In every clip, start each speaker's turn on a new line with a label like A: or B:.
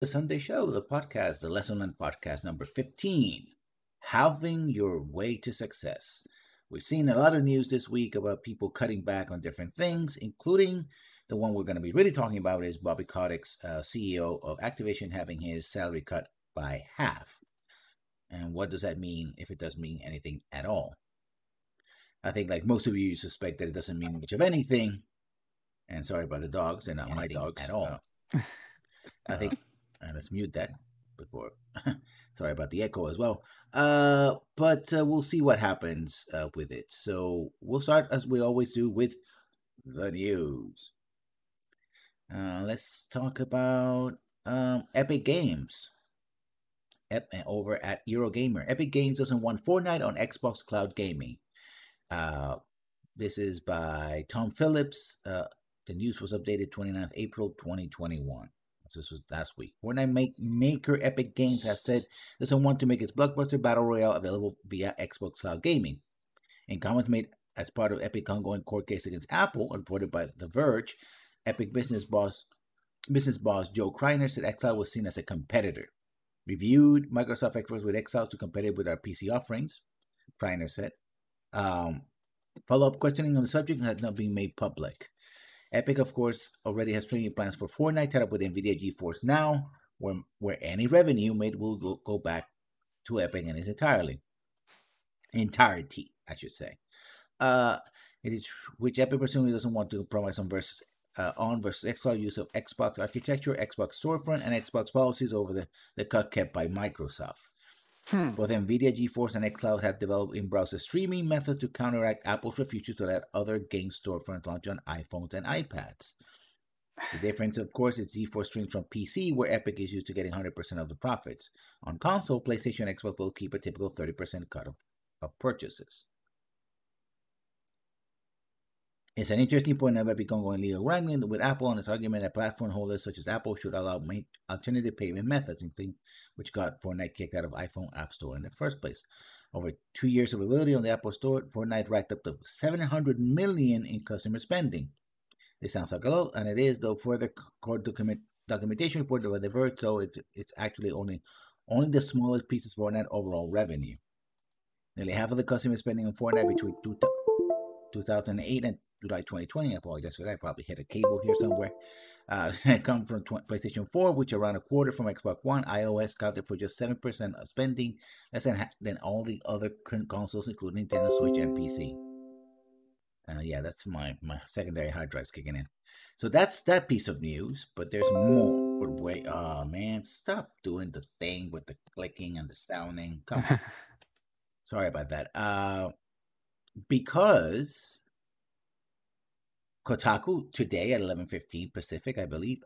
A: The Sunday Show, the podcast, the Lesson Learned podcast number 15, Halving Your Way to Success. We've seen a lot of news this week about people cutting back on different things, including the one we're going to be really talking about is Bobby Kotick's CEO of Activision having his salary cut by half. And what does that mean, if it does mean anything at all? I think, like most of you, suspect that it doesn't mean much of anything. And sorry about the dogs, they're not my dogs at all. I think, let's mute that before. Sorry about the echo as well. But we'll see what happens with it. So we'll start, as we always do, with the news. Let's talk about Epic Games. Over at Eurogamer. Epic Games doesn't want Fortnite on Xbox Cloud Gaming. This is by Tom Phillips. The news was updated 29th April 2021. So this was last week. Fortnite maker Epic Games has said doesn't want to make its blockbuster battle royale available via Xbox Cloud Gaming. In comments made as part of Epic's ongoing court case against Apple, reported by The Verge, Epic business boss Joe Kreiner said xCloud was seen as a competitor. Reviewed Microsoft experts with xCloud to compare with our PC offerings, Kreiner said. Follow-up questioning on the subject has not been made public. Epic, of course, already has training plans for Fortnite tied up with NVIDIA GeForce Now, where any revenue made will go back to Epic in its entirety, I should say. Which Epic presumably doesn't want to compromise on versus xCloud use of Xbox architecture, Xbox storefront, and Xbox policies over the cut kept by Microsoft. Both NVIDIA, GeForce, and xCloud have developed in-browser streaming methods to counteract Apple's refusal to let other game storefronts launch on iPhones and iPads. The difference, of course, is GeForce streams from PC, where Epic is used to getting 100% of the profits. On console, PlayStation and Xbox will keep a typical 30% cut of purchases. It's an interesting point of Epic ongoing legal wrangling with Apple on its argument that platform holders such as Apple should allow alternative payment methods, including which got Fortnite kicked out of iPhone App Store in the first place. Over 2 years of availability on the Apple Store, Fortnite racked up to $700 million in customer spending. This sounds like a lot, and it is, though further court documentation reported by The Verge, though it's actually only the smallest piece of Fortnite overall revenue. Nearly half of the customer spending on Fortnite between 2008 and July 2020, I apologize for that. I probably hit a cable here somewhere. It comes from PlayStation 4, which around a quarter from Xbox One. iOS counted for just 7% of spending, less than all the other consoles, including Nintendo Switch and PC. Yeah, that's my secondary hard drives kicking in. So that's that piece of news, but there's more. But wait, oh man, stop doing the thing with the clicking and the sounding. Come on. Sorry about that. Because Kotaku today at 11:15 Pacific, I believe,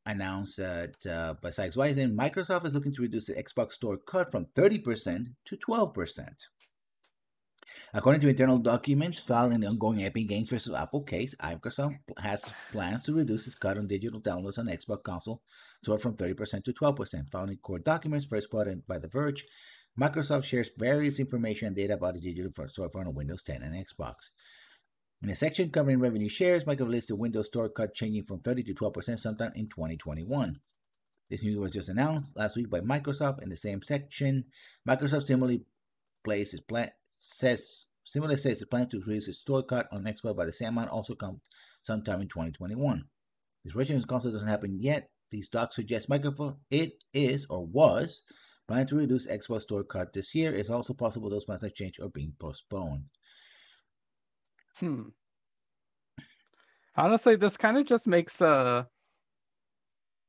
A: announced that besides Ryzen, Microsoft is looking to reduce the Xbox Store cut from 30% to 12%. According to internal documents filed in the ongoing Epic Games versus Apple case, Microsoft has plans to reduce its cut on digital downloads on Xbox console store from 30% to 12%. Found in court documents first put by The Verge, Microsoft shares various information and data about the digital storefront on Windows 10 and Xbox. In a section covering revenue shares, Microsoft lists the Windows Store cut changing from 30 to 12% sometime in 2021. This news was just announced last week by Microsoft. In the same section, Microsoft similarly says it plans to reduce its store cut on Xbox by the same amount, also come sometime in 2021. This reduction in console doesn't happen yet. These docs suggest Microsoft was planning to reduce Xbox Store cut this year. It's also possible those plans have changed or being postponed.
B: Honestly, this kind of just makes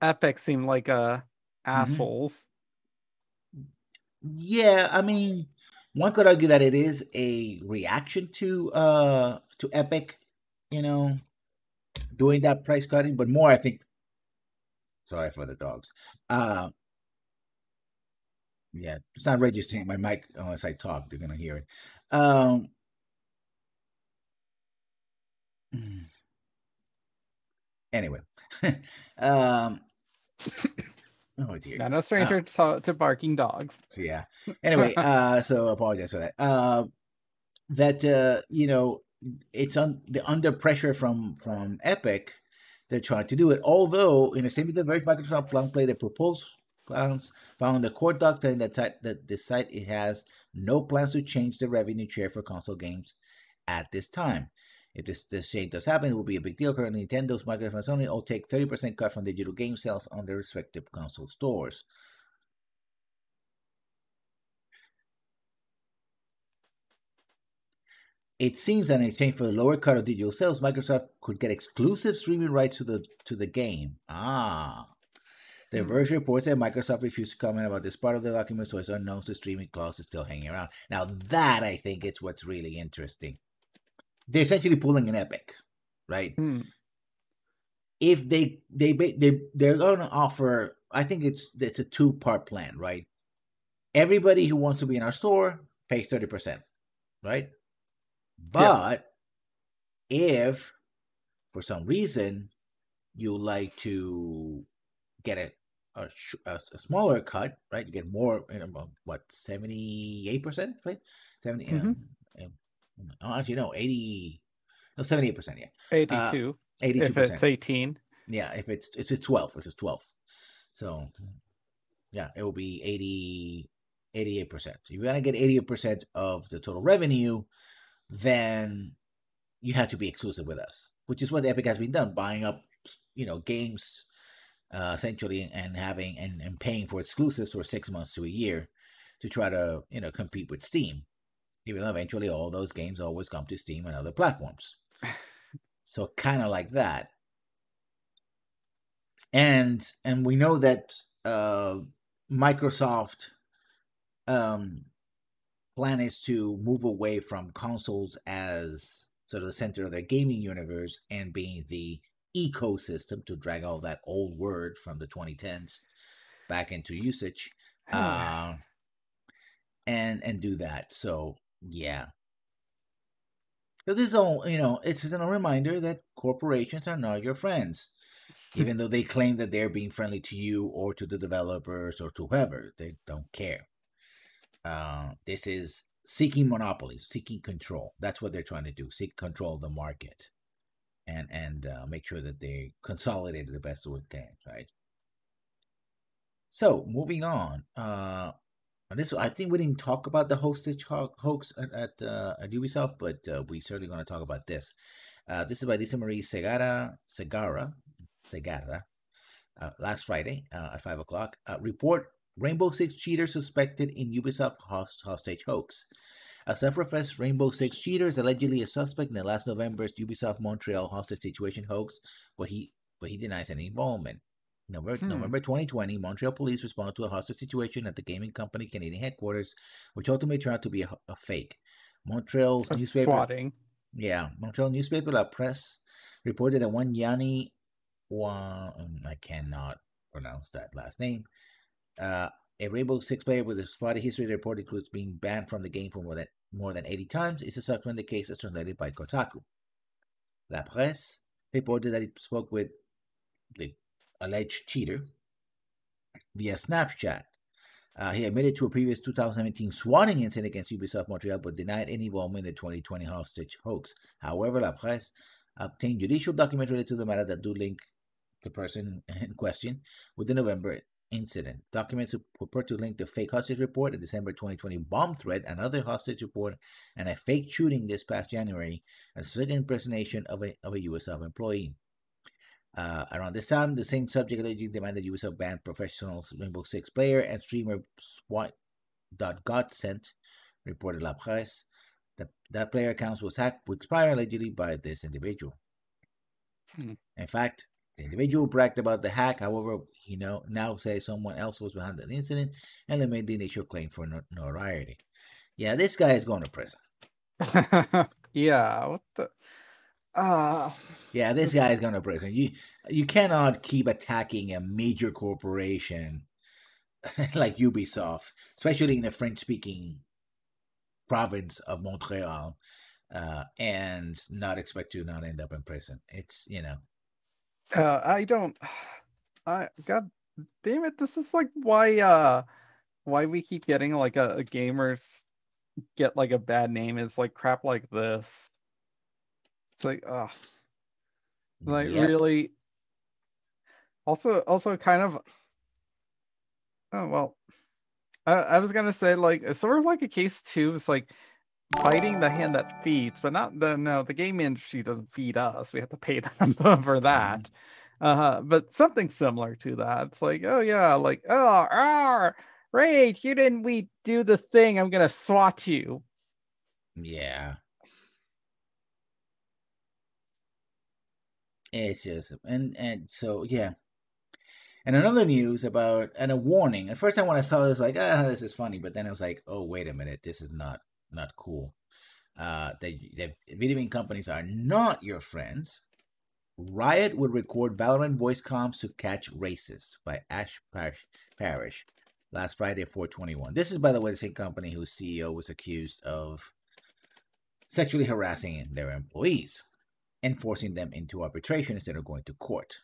B: Epic seem like assholes.
A: Yeah, I mean, one could argue that it is a reaction to Epic, doing that price cutting, but more, I think. Sorry for the dogs. Yeah, it's not registering my mic unless I talk. They're gonna hear it. Anyway, oh dear.
B: Not a stranger to barking dogs.
A: Yeah. Anyway, so apologize for that. It's under pressure from Epic they're trying to do it. Although, in a statement, the very Microsoft play the proposed plans found in the court docs saying that the site it has no plans to change the revenue share for console games at this time. If this change does happen, it will be a big deal. Currently, Nintendo's, Microsoft, and Sony all take 30% cut from digital game sales on their respective console stores. It seems that in exchange for the lower cut of digital sales, Microsoft could get exclusive streaming rights to the game. The Verge reports that Microsoft refused to comment about this part of the document, so it's unknown the streaming clause is still hanging around. Now that I think is what's really interesting. They're essentially pulling an Epic, right? If they're going to offer, I think it's a 2-part plan, right? Everybody who wants to be in our store pays 30%, right? But if for some reason you like to get a smaller cut, right? You get more, 78%, right? 70. Actually, no, 80. No, 78%. Yeah,
B: 82.
A: 82%.
B: If it's 18.
A: Yeah, if it's 12, it's 12. So, yeah, it will be 88%. If you're gonna get 88% of the total revenue, then you have to be exclusive with us, which is what Epic has been done, buying up, games, essentially, and having and paying for exclusives for 6 months to a year to try to compete with Steam, even though eventually all those games always come to Steam and other platforms. So kind of like that, and we know that Microsoft plan is to move away from consoles as sort of the center of their gaming universe and being the ecosystem, to drag all that old word from the 2010s back into usage, and do that. So yeah, this is all, it's just a reminder that corporations are not your friends, even though they claim that they're being friendly to you or to the developers or to whoever. They don't care. This is seeking monopolies, seeking control. That's what they're trying to do: seek control of the market, and make sure that they consolidate the best we can. Right. So moving on. This, I think we didn't talk about the hostage hoax at Ubisoft, but we certainly going to talk about this. This is by Lisa Marie Segara, last Friday at 5 o'clock. Report: Rainbow Six cheater suspected in Ubisoft hostage hoax. A self-professed Rainbow Six cheater is allegedly a suspect in the last November's Ubisoft Montreal hostage situation hoax, but he denies any involvement. November 2020, Montreal police responded to a hostage situation at the gaming company Canadian headquarters, which ultimately turned out to be a fake. Montreal's newspaper,
B: swatting.
A: Yeah, Montreal newspaper La Presse reported that I cannot pronounce that last name. A Rainbow Six player with a spotty history report includes being banned from the game for more than 80 times. Is a suspect in the case, as translated by Kotaku. La Presse reported that he spoke with the alleged cheater via Snapchat. He admitted to a previous 2017 swatting incident against Ubisoft Montreal, but denied any involvement in the 2020 hostage hoax. However, La Presse obtained judicial documents related to the matter that do link the person in question with the November incident. Documents purport to link the fake hostage report, a December 2020 bomb threat, another hostage report, and a fake shooting this past January, a second impersonation of a Ubisoft employee. Around this time, the same subject allegedly demanded Ubisoft ban professional Rainbow Six player and streamer SWAT.Godsent, reported La Presse. That player account was hacked weeks prior, allegedly by this individual. In fact, the individual bragged about the hack. However, he now says someone else was behind the incident and made the initial claim for notoriety. Yeah, this guy is going to prison.
B: Yeah, what the...
A: Yeah, this guy is going to prison. You cannot keep attacking a major corporation like Ubisoft, especially in a French-speaking province of Montreal, and not expect to not end up in prison. It's,
B: I don't... God damn it, this is like why we keep getting like a gamers get like a bad name is like crap like this. It's like, ugh. Like,
A: yep.
B: really, Also kind of. Oh well, I was gonna say like it's sort of like a case too. It's like biting the hand that feeds, but not the no. The game industry doesn't feed us. We have to pay them for
A: Mhm.
B: that. But something similar to that. It's like, oh yeah, like Rage, you didn't we do the thing? I'm gonna swat you.
A: Yeah. It's just and so yeah. And another news about and a warning. At first time when I saw this, like, this is funny, but then I was like, oh, wait a minute, this is not cool. That video game companies are not your friends. Riot would record Valorant voice comms to catch racists by Ash Parish last Friday, 4/21. This is, by the way, the same company whose CEO was accused of sexually harassing their employees and forcing them into arbitration instead of going to court.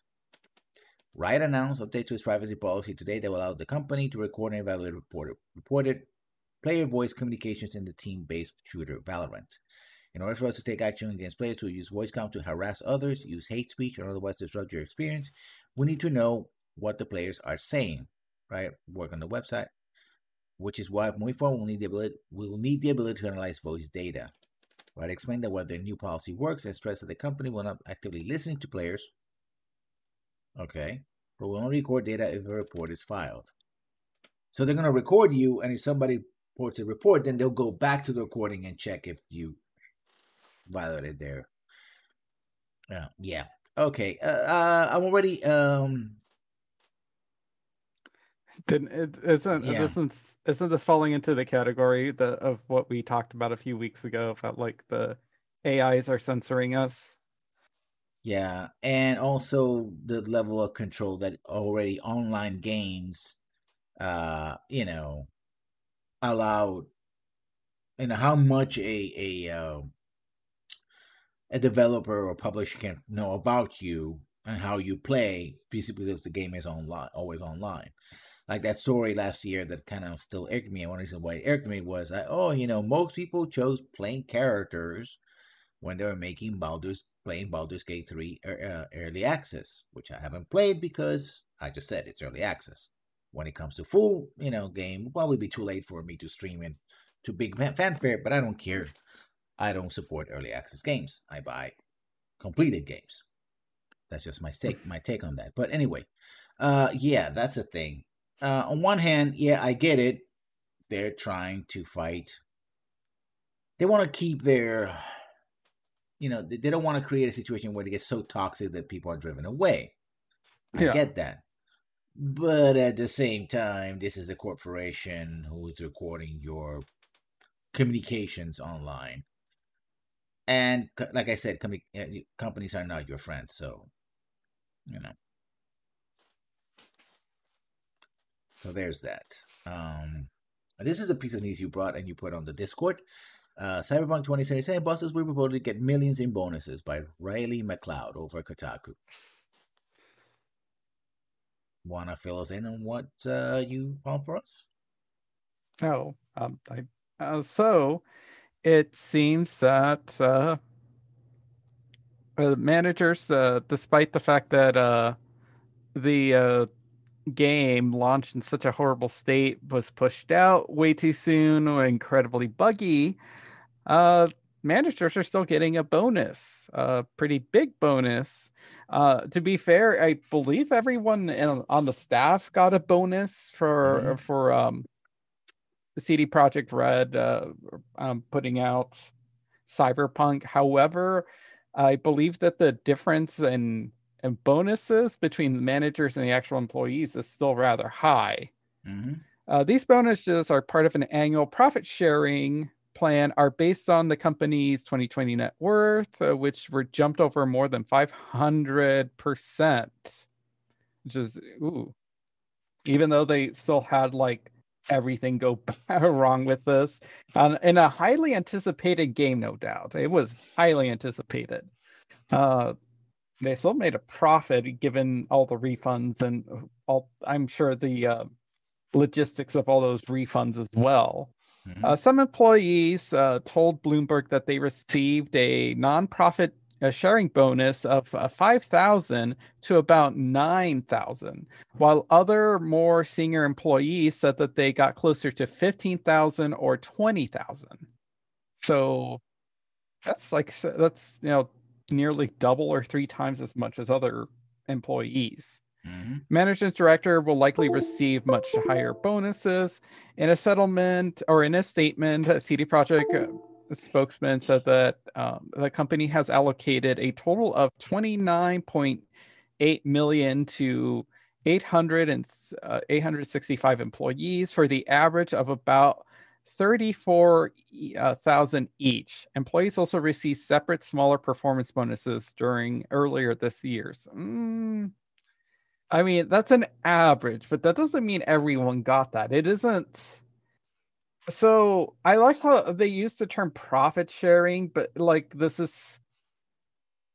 A: Riot announced updates to its privacy policy today that will allow the company to record and evaluate reported player voice communications in the team-based shooter Valorant. In order for us to take action against players who use voice comm to harass others, use hate speech, or otherwise disrupt your experience, we need to know what the players are saying. Right? Work on the website, which is why moving forward we'll need the ability to analyze voice data. Right? Explain that what their new policy works and stress that the company will not actively listen to players. Okay, but will only record data if a report is filed. So they're going to record you, and if somebody reports a report, then they'll go back to the recording and check if you violated their. Yeah. Okay. I'm already.
B: Didn't it
A: Yeah.
B: isn't this falling into the category of what we talked about a few weeks ago about like the AIs are censoring us?
A: Yeah, and also the level of control that already online games, you know, allow. You know how much a developer or publisher can know about you and how you play, basically because the game is online, always online. Like that story last year that kind of still irked me. And one reason why it irked me was that, most people chose playing characters when they were playing Baldur's Gate 3 early access, which I haven't played because I just said it's early access. When it comes to full, game, it'll probably be too late for me to stream it to big fanfare, but I don't care. I don't support early access games. I buy completed games. That's just my take on that. But anyway, yeah, that's a thing. On one hand, yeah, I get it. They're trying to fight. They want to keep their, they don't want to create a situation where they get so toxic that people are driven away. I
B: Yeah.
A: get that. But at the same time, this is a corporation who is recording your communications online. And like I said, companies are not your friends. So, you know. So there's that. This is a piece of news you brought and you put on the Discord. Cyberpunk 2077 bosses will reportedly get millions in bonuses by Riley McLeod over Kotaku. Wanna fill us in on what you found for us?
B: Oh, so it seems that managers, despite the fact that the game launched in such a horrible state, was pushed out way too soon, or incredibly buggy, uh, managers are still getting a bonus, a pretty big bonus. To be fair, I believe everyone on the staff got a bonus
A: Mm-hmm.
B: for CD Projekt Red putting out Cyberpunk. However, I believe that the difference in bonuses between the managers and the actual employees is still rather high.
A: Mm-hmm.
B: These bonuses are part of an annual profit sharing plan, are based on the company's 2020 net worth, which were jumped over more than 500%, which is, ooh, even though they still had like everything go wrong with this. In a highly anticipated game, no doubt. It was highly anticipated. They still made a profit given all the refunds and all, I'm sure the logistics of all those refunds as well.
A: Mm-hmm.
B: Some employees told Bloomberg that they received a nonprofit a sharing bonus of 5,000 to about 9,000, while other more senior employees said that they got closer to 15,000 or 20,000. So that's nearly double or three times as much as other employees.
A: Mm-hmm.
B: Management director will likely receive much higher bonuses. In a settlement or in a statement, CD Projekt spokesman said that the company has allocated a total of 29.8 million to 865 employees for the average of about 34,000 each. Employees also received separate smaller performance bonuses during earlier this year's. I mean, that's an average, but that doesn't mean everyone got that. It isn't. So I like how they use the term profit sharing, but like this is,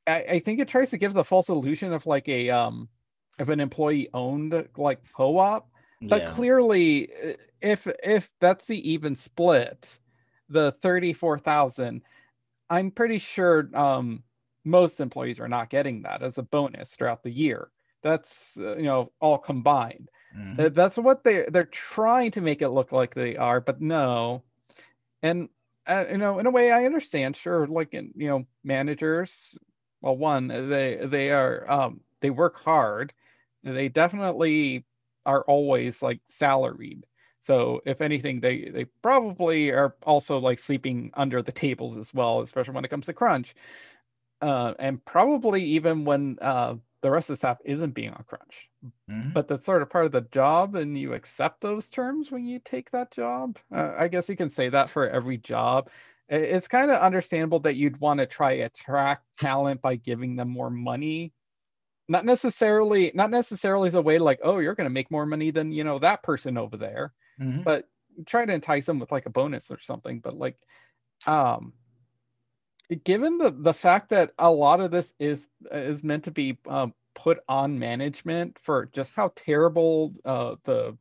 B: I think it tries to give the false illusion of like a of an employee owned like co-op. But
A: Yeah.
B: clearly, if that's the even split, the 34,000, I'm pretty sure most employees are not getting that as a bonus throughout the year. That's all combined.
A: Mm-hmm.
B: That's what they're trying to make it look like they are, but no. And in a way, I understand. Sure, like managers. Well, one, they work hard. They definitely are always like salaried. So if anything, they probably are also like sleeping under the tables as well, especially when it comes to crunch. And probably even when the rest of the staff isn't being on crunch.
A: Mm-hmm.
B: But that's sort of part of the job, and you accept those terms when you take that job. I guess you can say that for every job. It's kind of understandable that you'd want to try attract talent by giving them more money. Not necessarily the way like, oh, you're going to make more money than that person over there,
A: Mm-hmm.
B: but try to entice them with like a bonus or something. But like, um, given the fact that a lot of this is meant to be put on management for just how terrible the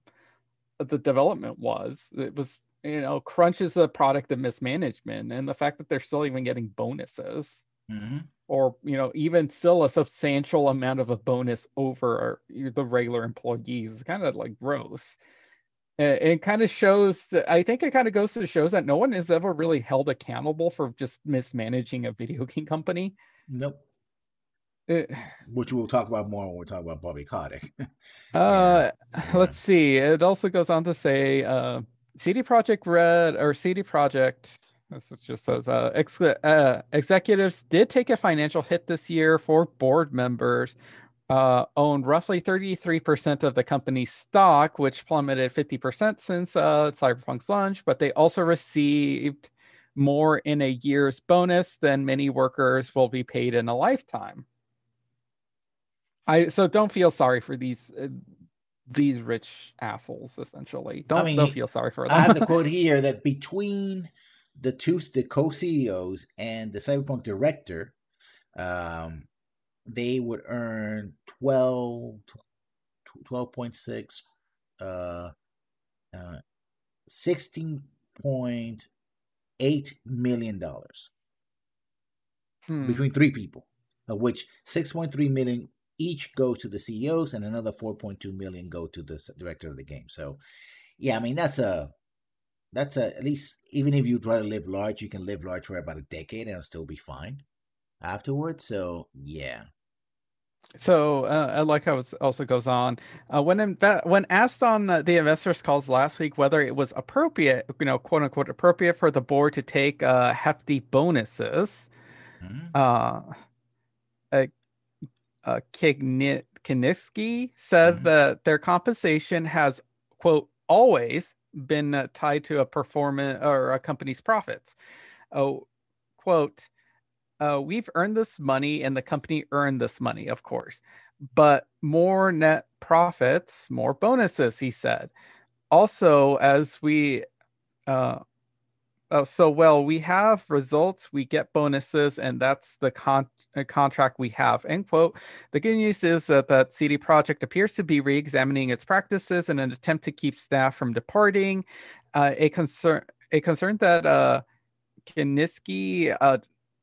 B: development was. It was, crunch is a product of mismanagement, and the fact that they're still even getting bonuses,
A: Mm-hmm.
B: or even still a substantial amount of a bonus over the regular employees is kind of like gross. It kind of shows, I think it kind of goes to shows that no one is ever really held accountable for just mismanaging a video game company.
A: Nope.
B: Uh,
A: Which we'll talk about more when we talk about Bobby Kotick. Yeah.
B: uh,
A: Yeah.
B: let's see. It also goes on to say, CD Projekt Red or CD Projekt, this just says, executives did take a financial hit this year for board members owned roughly 33% of the company's stock, which plummeted 50% since Cyberpunk's launch, but they also received more in a year's bonus than many workers will be paid in a lifetime. So don't feel sorry for these rich assholes, essentially.
A: I
B: Don't
A: mean,
B: feel sorry for
A: I
B: them.
A: have the quote here that between the co-CEOs and the Cyberpunk director, um, they would earn 12.6, uh, 16.8 million dollars
B: Hmm.
A: between three people, of which 6.3 million each go to the CEOs and another 4.2 million go to the director of the game. So yeah, I mean that's at least, even if you try to live large, you can live large for about a decade and it'll still be fine afterwards. So yeah.
B: So I like how it also goes on. When asked on the investors' calls last week whether it was appropriate, quote unquote, appropriate for the board to take hefty bonuses,
A: Mm-hmm.
B: uh, uh, Kiniski said
A: Mm-hmm.
B: that their compensation has, quote, always been tied to a performance or a company's profits. Oh, quote, we've earned this money and the company earned this money, of course, but more net profits, more bonuses, he said. Also, as we, uh, we have results, we get bonuses, and that's the contract we have, end quote. The good news is that CD Projekt appears to be re-examining its practices in an attempt to keep staff from departing. A concern that Kiniski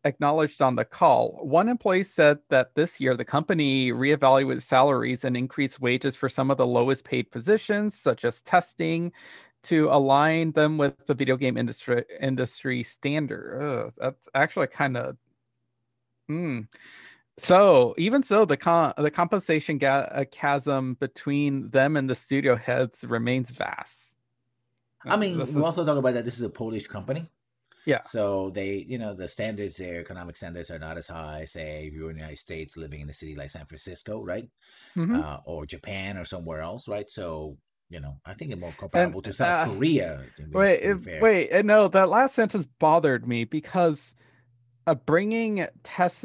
B: acknowledged on the call. One employee said that this year the company reevaluated salaries and increased wages for some of the lowest paid positions, such as testing, to align them with the video game industry standard. Ugh, that's actually kind of. So even so, the compensation chasm between them and the studio heads remains vast.
A: I mean,
B: This
A: we
B: is
A: also talk about that this is a Polish company.
B: yeah.
A: So they, the standards there, economic standards are not as high, say, if you're in the United States living in a city like San Francisco, right?
B: Hmm.
A: Or Japan or somewhere else, right? So, I think it's more
B: And
A: comparable to South Korea,
B: wait,
A: to be fair.
B: wait, no, that last sentence bothered me because bringing tests,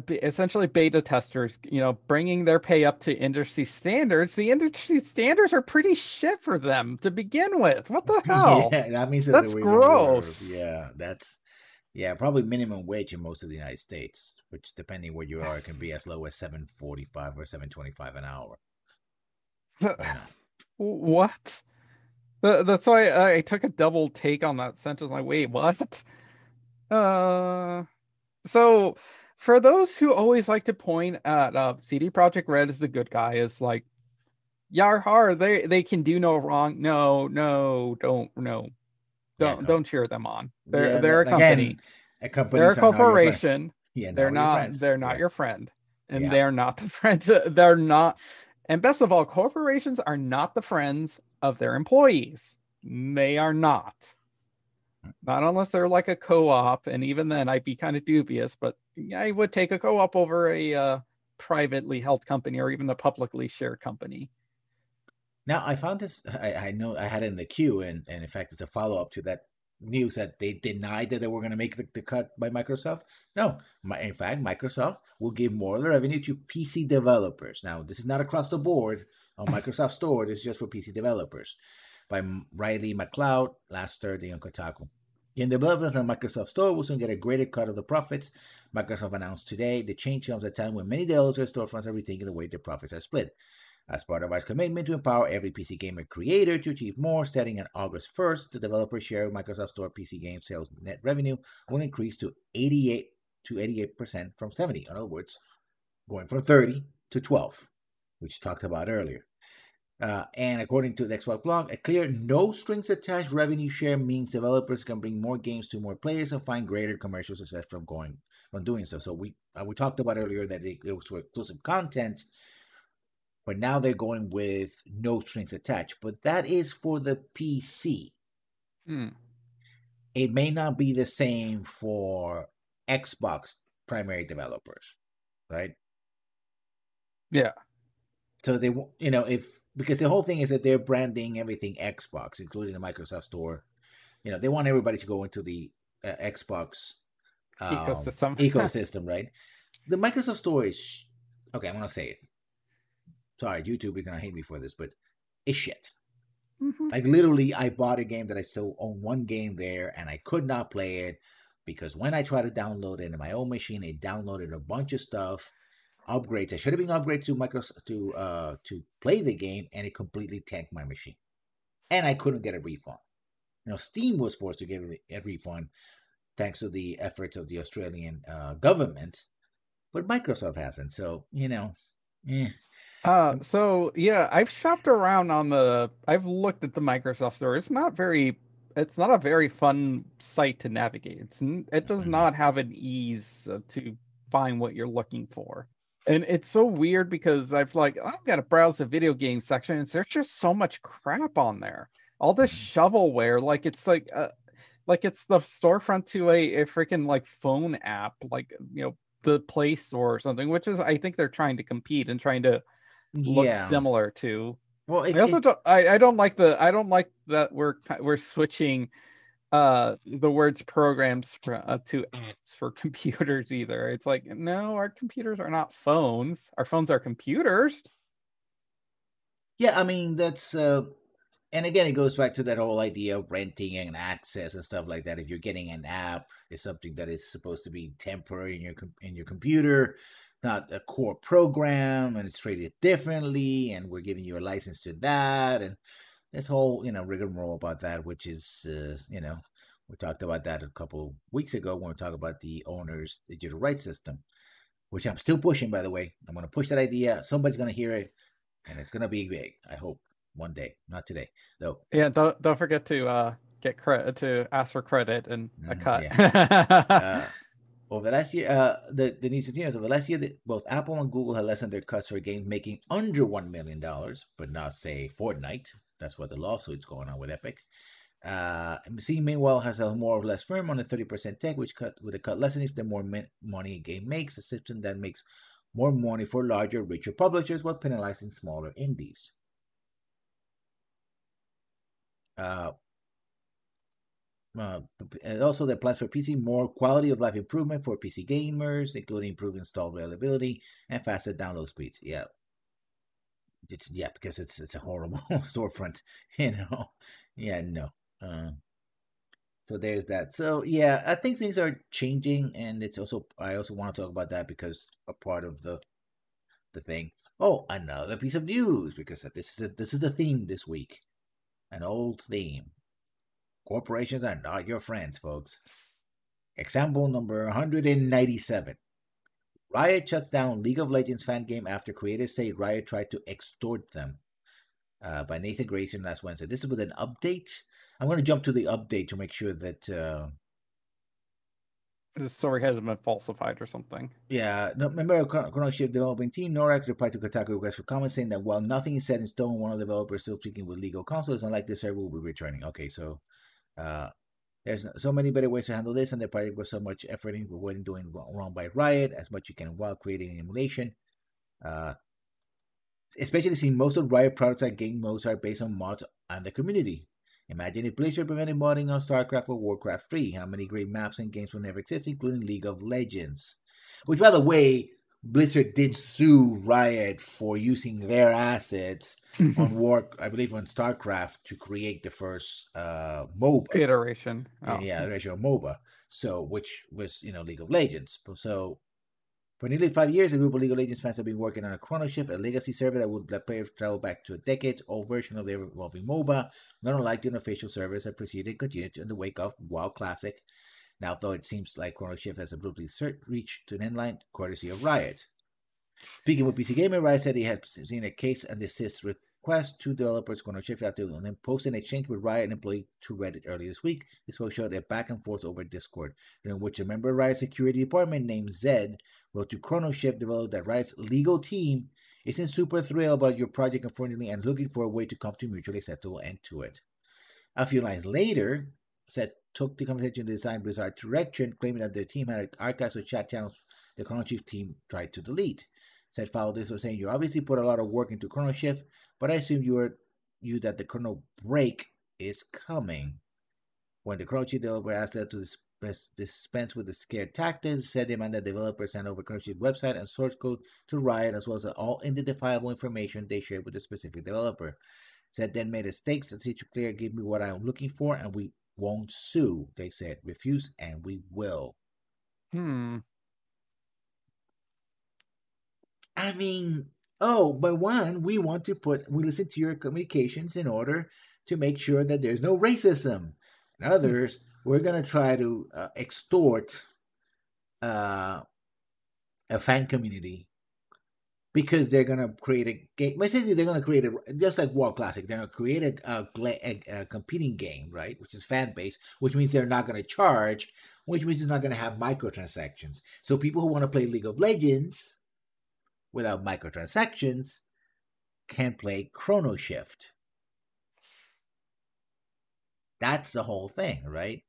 B: essentially beta testers, bringing their pay up to industry standards. The industry standards are pretty shit for them to begin with. What the hell?
A: Yeah, that means that
B: That's
A: they're even worse.
B: gross.
A: Yeah, probably minimum wage in most of the United States, which depending where you are, can be as low as 7.45 or 7.25 an hour. You know.
B: What? That's why I took a double take on that sentence. Like, wait, what? Uh, so for those who always like to point at CD Projekt Red as the good guy, is like, yar har, they can do no wrong. No, no, don't, no,
A: Yeah,
B: don't cheer them on.
A: yeah.
B: They're a
A: Again,
B: company. They're a
A: companies are not your friend.
B: corporation.
A: Yeah,
B: They're
A: not your
B: not
A: friends.
B: they're not
A: Yeah,
B: your friend. And
A: yeah.
B: they're not the friends. They're not. And best of all, corporations are not the friends of their employees. They are not. Not unless they're like a co-op, and even then I'd be kind of dubious, but I would take a co-op over a privately held company or even a publicly shared company.
A: Now I found this. I know I had it in the queue, and in fact, it's a follow up to that news that they denied that they were going to make the cut by Microsoft. No, in fact, Microsoft will give more of the revenue to PC developers. Now, this is not across the board on Microsoft Store. This is just for PC developers. By Riley McLeod last Thursday on Kotaku. Game developers on Microsoft Store will soon get a greater cut of the profits. Microsoft announced today the change comes at a time when many developers storefronts are rethinking the way their profits are split. As part of our commitment to empower every PC gamer creator to achieve more, starting on August 1st, the developer share of Microsoft Store PC game sales net revenue will increase to 88% from 70. In other words, going from 30 to 12, which talked about earlier. And according to the Xbox blog, a clear no strings attached revenue share means developers can bring more games to more players and find greater commercial success from doing so. So we talked about earlier that it was for exclusive content, but now they're going with no strings attached. But that is for the PC. It may not be the same for Xbox primary developers, right?
B: Yeah.
A: So they, because the whole thing is that they're branding everything Xbox, including the Microsoft Store. They want everybody to go into the Xbox ecosystem, right? The Microsoft Store is okay. I'm gonna say it. Sorry, YouTube, you're gonna hate me for this, but it's shit.
B: Mm-hmm.
A: Like literally, I bought a game that I still own one game there, and I could not play it because when I tried to download it in my own machine, it downloaded a bunch of stuff, upgrades. I should have been upgraded to Microsoft to play the game, and it completely tanked my machine, and I couldn't get a refund. Steam was forced to get a refund thanks to the efforts of the Australian government, but Microsoft hasn't. So eh.
B: So yeah, I've shopped around I've looked at the Microsoft Store. It's not a very fun site to navigate. It does not have an ease to find what you're looking for. And it's so weird because I've got to browse the video game section and there's just so much crap on there. All this shovelware, like it's the storefront to a freaking phone app, the Play Store or something, which is I think they're trying to compete and trying to look similar to.
A: Well,
B: I don't like that we're switching the words programs to apps for computers either. It's like, no, our computers are not phones. Our phones are computers.
A: Yeah, I mean that's and again it goes back to that whole idea of renting and access and stuff like that. If you're getting an app, it's something that is supposed to be temporary in your computer, not a core program, and it's treated differently, and we're giving you a license to that, and this whole rigmarole about that, which is We talked about that a couple weeks ago when we talked about the owner's digital rights system, which I'm still pushing, by the way. I'm going to push that idea. Somebody's going to hear it, and it's going to be big, I hope, one day. Not today, though.
B: Yeah, don't forget to get credit, to ask for credit and a cut.
A: Yeah. Over the last year, the news continues. Over the last year, both Apple and Google have lessened their cuts for games making under $1 million, but not, say, Fortnite. That's what the lawsuit's going on with Epic. MC, meanwhile, has held more or less firm on a 30% tech, which cut with a cut lessening the more money a game makes, a system that makes more money for larger, richer publishers while penalizing smaller indies. And also, the plans for PC more quality of life improvement for PC gamers, including improved install availability and faster download speeds. Yeah, because it's a horrible storefront, you know. Yeah, no. So there's that. So yeah, I think things are changing, and it's also I also want to talk about that because a part of the thing. Oh, another piece of news because this is the theme this week, an old theme. Corporations are not your friends, folks. Example number 197. Riot shuts down League of Legends fan game after creators say Riot tried to extort them. By Nathan Grayson last Wednesday. This is with an update. I'm going to jump to the update to make sure that
B: the story hasn't been falsified or something.
A: Yeah, no, remember Chrono Shift developing team Norax replied to Kotaku request for comments saying that while nothing is set in stone, one of the developers still speaking with legal counsel. It's unlikely this server will be returning. Okay, so there's so many better ways to handle this, and the project was so much effort in avoiding doing wrong by Riot as much you can while creating an emulation. Especially since most of Riot products like game modes are based on mods and the community. Imagine if Blister prevented modding on StarCraft or Warcraft 3. How many great maps and games will never exist, including League of Legends? Which, by the way, Blister did sue Riot for using their assets on I believe on StarCraft to create the first MOBA
B: iteration.
A: iteration of MOBA. So, which was League of Legends. So, for nearly 5 years, a group of League of Legends fans have been working on a Chrono Shift, a legacy server that would let players travel back to a decades-old version of their evolving MOBA, not unlike the unofficial servers that preceded and continued in the wake of WoW Classic. Now, though it seems like Chrono Shift has abruptly reached an endline, courtesy of Riot. Speaking with PC Gamer, Riot said he had seen a case and desist request to developers Chrono Shift after then posted an exchange with Riot and employee to Reddit earlier this week. This post showed their back and forth over Discord, during which a member of Riot's security department named Zed wrote to Chrono Shift developer that Riot's legal team isn't super thrilled about your project, unfortunately, and looking for a way to come to a mutually acceptable end to it. A few lines later, Zed took the conversation to design Blizzard direction, claiming that their team had archives of chat channels the Chrono Shift team tried to delete. Said followed this was saying, you obviously put a lot of work into Chrono Shift, but I assume that the Chrono break is coming. When the Chrono Shift developer asked them to dispense with the scared tactics, said demanded developers send over Chrono Shift website and source code to Riot, as well as all identifiable information they shared with the specific developer. Said then made a stakes and see to clear, give me what I'm looking for, and we won't sue. They said refuse, and we will. I mean, but one, we listen to your communications in order to make sure that there's no racism. And others, we're going to try to extort a fan community because they're going to create a game. Essentially, they're going to create just like War Classic, they're going to create a competing game, right? Which is fan-based, which means they're not going to charge, which means it's not going to have microtransactions. So people who want to play League of Legends without microtransactions can play Chrono Shift. That's the whole thing, right?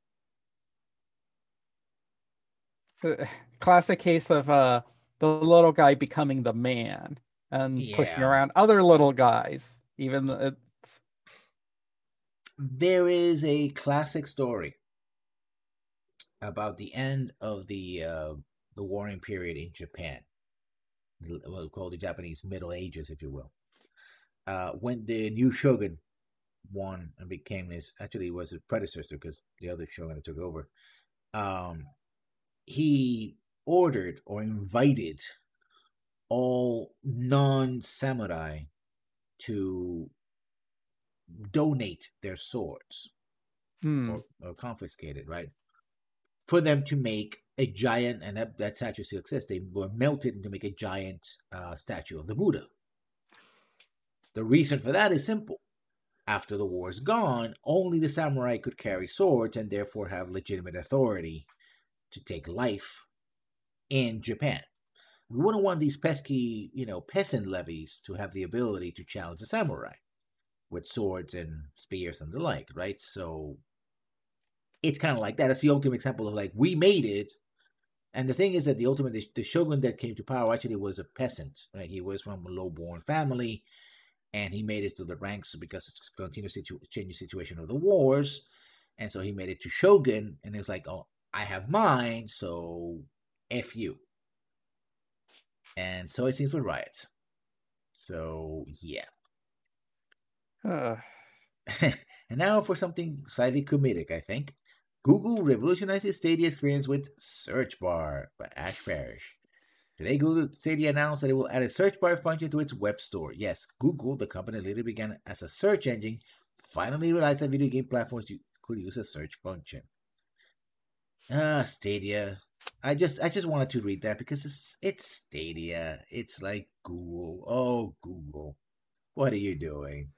B: Classic case of the little guy becoming the man and pushing around other little guys.
A: There is a classic story about the end of the warring period in Japan. What we call the Japanese Middle Ages, if you will. When the new shogun won and became actually was his predecessor because the other shogun took over. He ordered or invited all non-samurai to donate their swords. or confiscated, right? For them to make a giant, and that statue still exists. They were melted to make a giant statue of the Buddha. The reason for that is simple. After the war is gone, only the samurai could carry swords and therefore have legitimate authority to take life in Japan. We wouldn't want these pesky, peasant levies to have the ability to challenge the samurai with swords and spears and the like, right? So it's kind of like that. It's the ultimate example of like, we made it. And the thing is that the shogun that came to power actually was a peasant, right? He was from a low-born family, and he made it through the ranks because it's a continuous changing situation of the wars. And so he made it to shogun, and it's like, oh, I have mine, so F you. And so it seems with Riot. So, yeah. And now for something slightly comedic, I think. Google revolutionizes Stadia experience with Search Bar by Ash Parrish. Today, Google Stadia announced that it will add a search bar function to its web store. Yes, Google, the company later began as a search engine, finally realized that video game platforms could use a search function. Stadia. I just wanted to read that because it's Stadia. It's like Google. Oh, Google, what are you doing?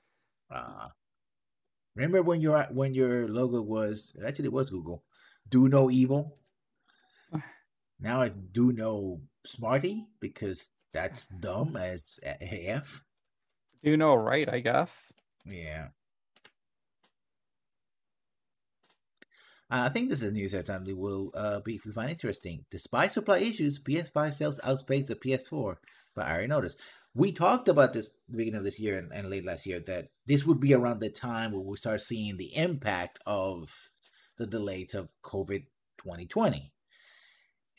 A: Remember when your logo was actually it was Google? Do no evil. Now it's do no smarty because that's dumb as AF.
B: Do no right, I guess.
A: Yeah. I think this is news that will be if you find interesting. Despite supply issues, PS5 sales outpaced the PS4. But I already noticed. We talked about this beginning of this year and late last year that this would be around the time where we start seeing the impact of the delays of COVID 2020.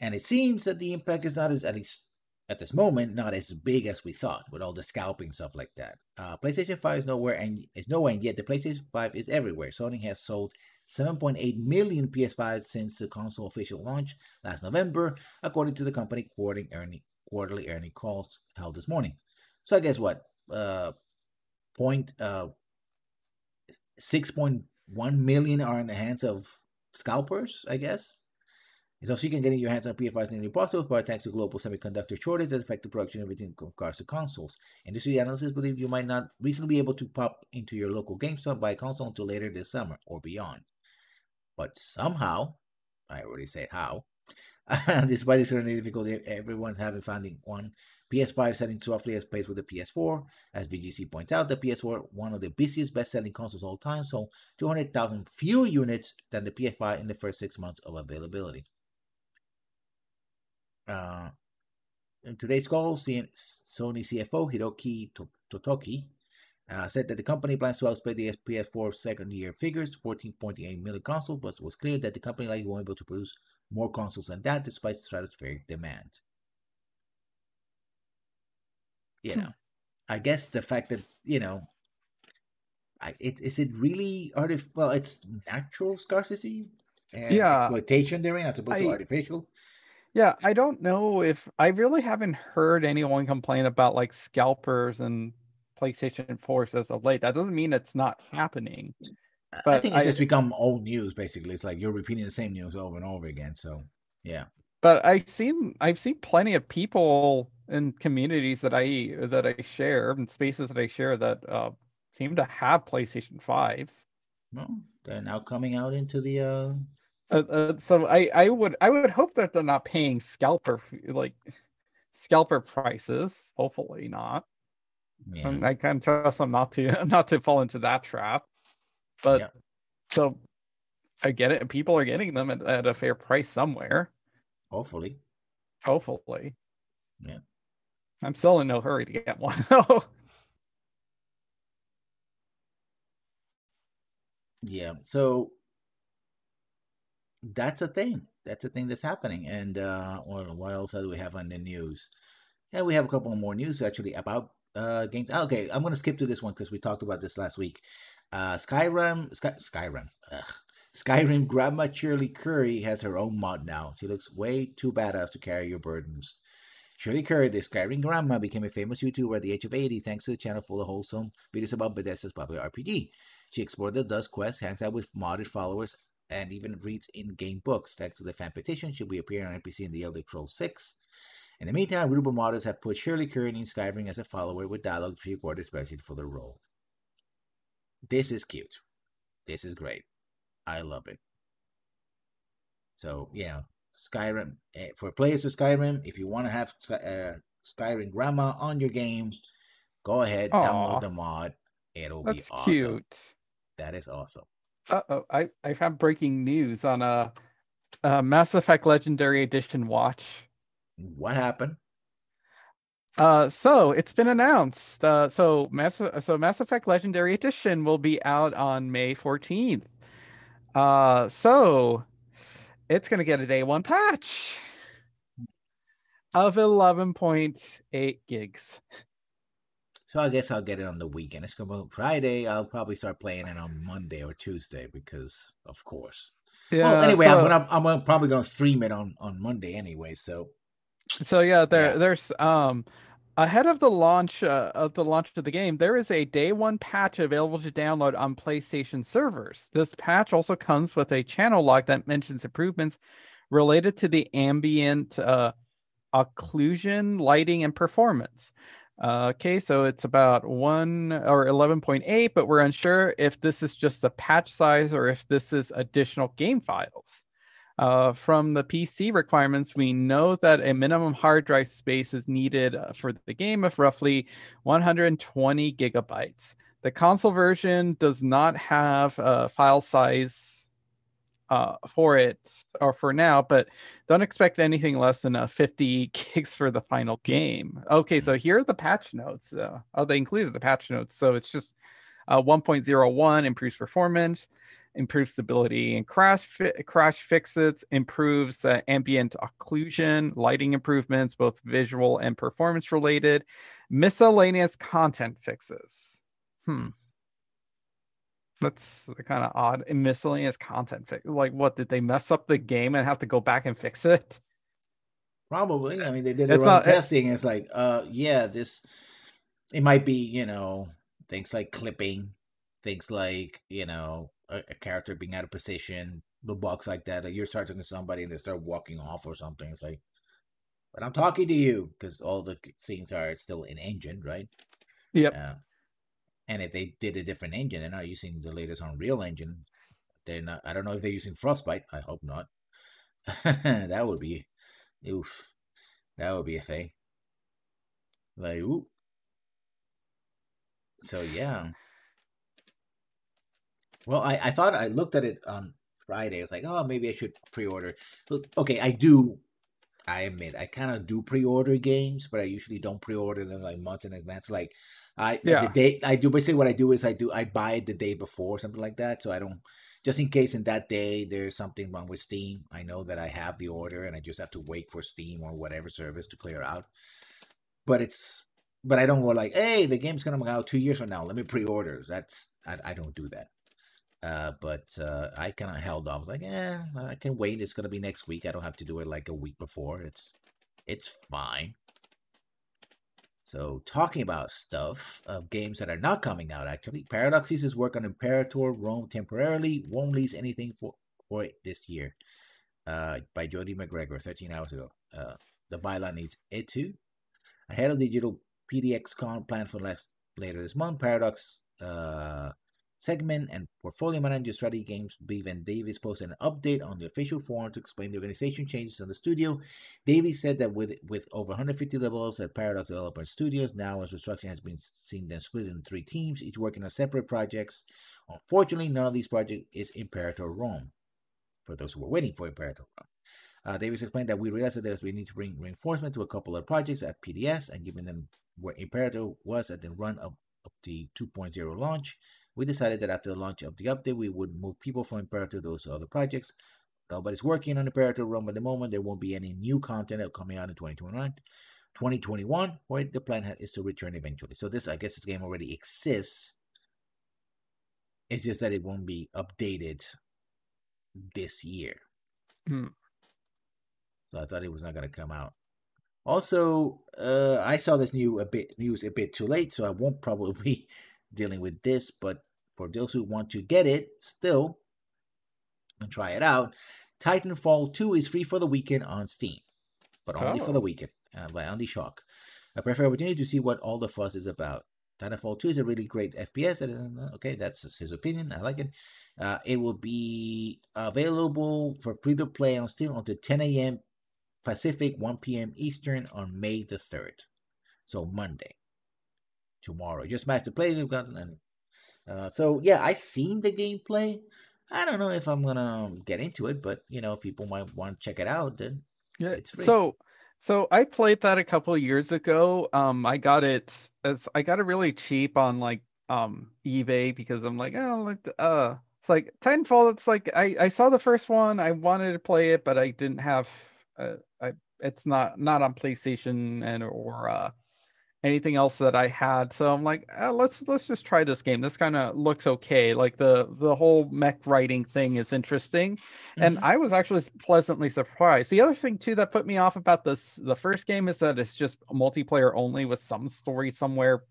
A: And it seems that the impact is not as, at least at this moment, not as big as we thought with all the scalping stuff like that. PlayStation 5 is nowhere, and yet the PlayStation 5 is everywhere. Sony has sold 7.8 million PS5s since the console official launch last November, according to the company quarterly earning calls held this morning. So I guess what? 6.1 million are in the hands of scalpers, I guess. So you can get in your hands on PS5 nearly possible, but thanks to global semiconductor shortage that affect the production of everything in regards to consoles. Industry analysts believe you might not reasonably be able to pop into your local GameStop buy a console until later this summer or beyond. But somehow, I already said how, despite this certain difficulty, everyone's having finding one. PS5 selling roughly as pace with the PS4. As VGC points out, the PS4, one of the busiest best-selling consoles of all time, sold 200,000 fewer units than the PS5 in the first 6 months of availability. In today's call, Sony CFO Hiroki Totoki said that the company plans to outpace the PS4 second-year figures, 14.8 million consoles, but it was clear that the company likely won't be able to produce more consoles than that despite stratospheric demand. I guess the fact that, is it really artificial? Well, it's natural scarcity and exploitation therein as opposed to artificial.
B: Yeah, I don't know if I really haven't heard anyone complain about like scalpers and PlayStation 4s as of late. That doesn't mean it's not happening.
A: But I think it's just become old news, basically. It's like you're repeating the same news over and over again. So yeah.
B: But I've seen plenty of people in communities that I share and spaces that I share that seem to have PlayStation 5.
A: Well, they're now coming out into the
B: so I would hope that they're not paying scalper prices. Hopefully not. Yeah. I kind of trust them not to fall into that trap. But so I get it. People are getting them at a fair price somewhere.
A: Hopefully. Yeah.
B: I'm still in no hurry to get one.
A: Yeah. So that's a thing. That's a thing that's happening. And what else do we have on the news? Yeah, we have a couple more news actually about games. Okay, I'm gonna skip to this one because we talked about this last week. Skyrim Grandma Shirley Curry has her own mod now. She looks way too badass to carry your burdens. Shirley Curry, the Skyrim Grandma, became a famous YouTuber at the age of 80 thanks to the channel full of wholesome videos about Bethesda's popular RPG. She explored the Dust Quest, hangs out with modded followers, and even reads in-game books. Thanks to the fan petition, she'll be appearing on NPC in The Elder Scrolls 6. In the meantime, Rubo modders have put Shirley Curry in Skyrim as a follower with dialogue pre-recorded especially for the role. This is cute. This is great. I love it. So, Skyrim, for players of Skyrim, if you want to have Skyrim Grandma on your game, go ahead, download the mod. It'll be awesome.
B: Cute.
A: That is awesome.
B: Uh-oh, I have breaking news on a Mass Effect Legendary Edition watch.
A: What happened?
B: So it's been announced. So Mass Effect Legendary Edition will be out on May 14th. So it's gonna get a day one patch of 11.8 gigs.
A: So I guess I'll get it on the weekend. It's gonna be Friday. I'll probably start playing it on Monday or Tuesday because, of course. Yeah. Well, anyway, I'm probably gonna stream it on Monday anyway. So
B: yeah, there's ahead of the launch of the game, there is a day one patch available to download on PlayStation servers. This patch also comes with a channel log that mentions improvements related to the ambient occlusion, lighting, and performance. Okay, so it's about 1 or 11.8, but we're unsure if this is just the patch size or if this is additional game files. From the PC requirements, we know that a minimum hard drive space is needed for the game of roughly 120 gigabytes. The console version does not have a file size for it or for now, but don't expect anything less than 50 gigs for the final game. Okay, so here are the patch notes. They included the patch notes. So it's just 1.01 improves performance, improves stability and crash fixes, improves ambient occlusion, lighting improvements, both visual and performance related, miscellaneous content fixes. That's kind of odd. Miscellaneous content fix. Like, what, did they mess up the game and have to go back and fix it?
A: Probably. I mean, they did their own testing. It's like, this. It might be, things like clipping, things like, a character being out of position, the bugs like that. Like you're talking to somebody and they start walking off or something. It's like, but I'm talking to you because all the scenes are still in engine, right?
B: Yep.
A: And if they did a different engine, they're not using the latest Unreal Engine. They're not. I don't know if they're using Frostbite. I hope not. That would be, oof. That would be a thing. Like, ooh. So yeah. Well, I thought I looked at it on Friday. I was like, oh, maybe I should pre-order. Okay, I admit, I kind of do pre-order games, but I usually don't pre-order them like months in advance. Like, the day I do, basically what I do is I buy it the day before, something like that. So I don't, just in case in that day there's something wrong with Steam, I know that I have the order and I just have to wait for Steam or whatever service to clear out. But I don't go like, hey, the game's gonna come out 2 years from now. Let me pre-order. I don't do that. But I kind of held off. I was like, I can wait. It's gonna be next week. I don't have to do it like a week before. It's fine. So talking about stuff of games that are not coming out, actually, Paradox ceases work on Imperator Rome temporarily. Won't release anything for it this year. By Jody McGregor, 13 hours ago. The byline needs it too. Ahead of digital PDXCon planned for later this month, Paradox segment and portfolio manager strategy games Beav and Davis posted an update on the official forum to explain the organization changes in the studio. Davis said that with over 150 levels at Paradox Developer Studios, now as restructuring has been seen them split into 3 teams, each working on separate projects. Unfortunately, none of these projects is Imperator Rome, for those who were waiting for Imperator Rome. Davis explained that we realized that we need to bring reinforcement to a couple of projects at PDS and giving them where Imperator was at the run of the 2.0 launch. We decided that after the launch of the update, we would move people from Imperator to those other projects. Nobody's working on Imperator Rome at the moment. There won't be any new content coming out in 2021. 2021, where the plan is to return eventually. So I guess this game already exists. It's just that it won't be updated this year. So I thought it was not going to come out. Also, I saw this news a bit too late, so I won't probably be dealing with this, but for those who want to get it still and try it out, Titanfall 2 is free for the weekend on Steam, but only for the weekend by Andy Shock. A perfect opportunity to see what all the fuss is about. Titanfall 2 is a really great FPS. Okay, that's his opinion. I like it. It will be available for free to play on Steam until 10 a.m. Pacific, 1 p.m. Eastern on May the 3rd. So Monday. Tomorrow. Just match the play we've gotten. So yeah, I seen the gameplay. I don't know if I'm gonna get into it, but if people might want to check it out, then it's free.
B: So I played that a couple of years ago. I got it really cheap on like eBay because I'm like, it's like Titanfall. It's like I saw the first one. I wanted to play it, but I didn't have it's not on PlayStation or anything else that I had. So I'm like, let's just try this game. This kind of looks okay. Like the whole mech writing thing is interesting. And I was actually pleasantly surprised. The other thing too that put me off about the first game is that it's just multiplayer only with some story somewhere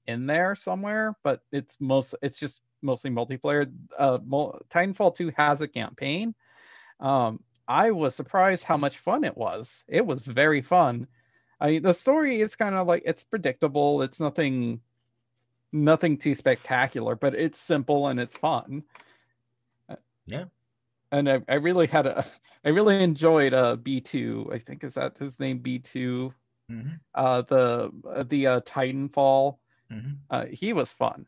B: in there somewhere, but it's just mostly multiplayer. Titanfall 2 has a campaign. I was surprised how much fun it was. It was very fun. I mean, the story is kind of like, it's predictable. It's nothing too spectacular, but it's simple and it's fun.
A: Yeah.
B: And I really enjoyed B2. I think is that his name, B2. The Titanfall. He was fun.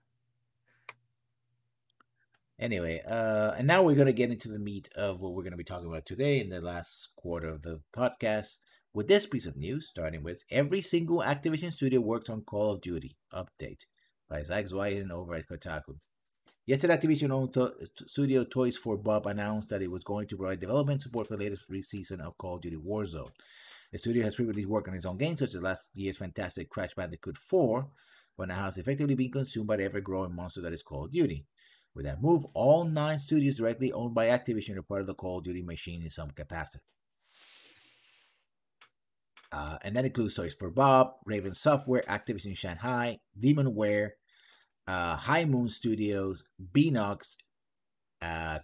A: Anyway, and now we're going to get into the meat of what we're going to be talking about today in the last quarter of the podcast. With this piece of news, starting with every single Activision studio works on Call of Duty update by Zach Zwiden over at Kotaku. Yesterday, Activision-owned studio Toys for Bob announced that it was going to provide development support for the latest free season of Call of Duty Warzone. The studio has previously worked on its own games, such as last year's fantastic Crash Bandicoot 4, but now has effectively been consumed by the ever-growing monster that is Call of Duty. With that move, all 9 studios directly owned by Activision are part of the Call of Duty machine in some capacity. And that includes Toys for Bob, Raven Software, Activision Shanghai, Demonware, High Moon Studios, Beanox,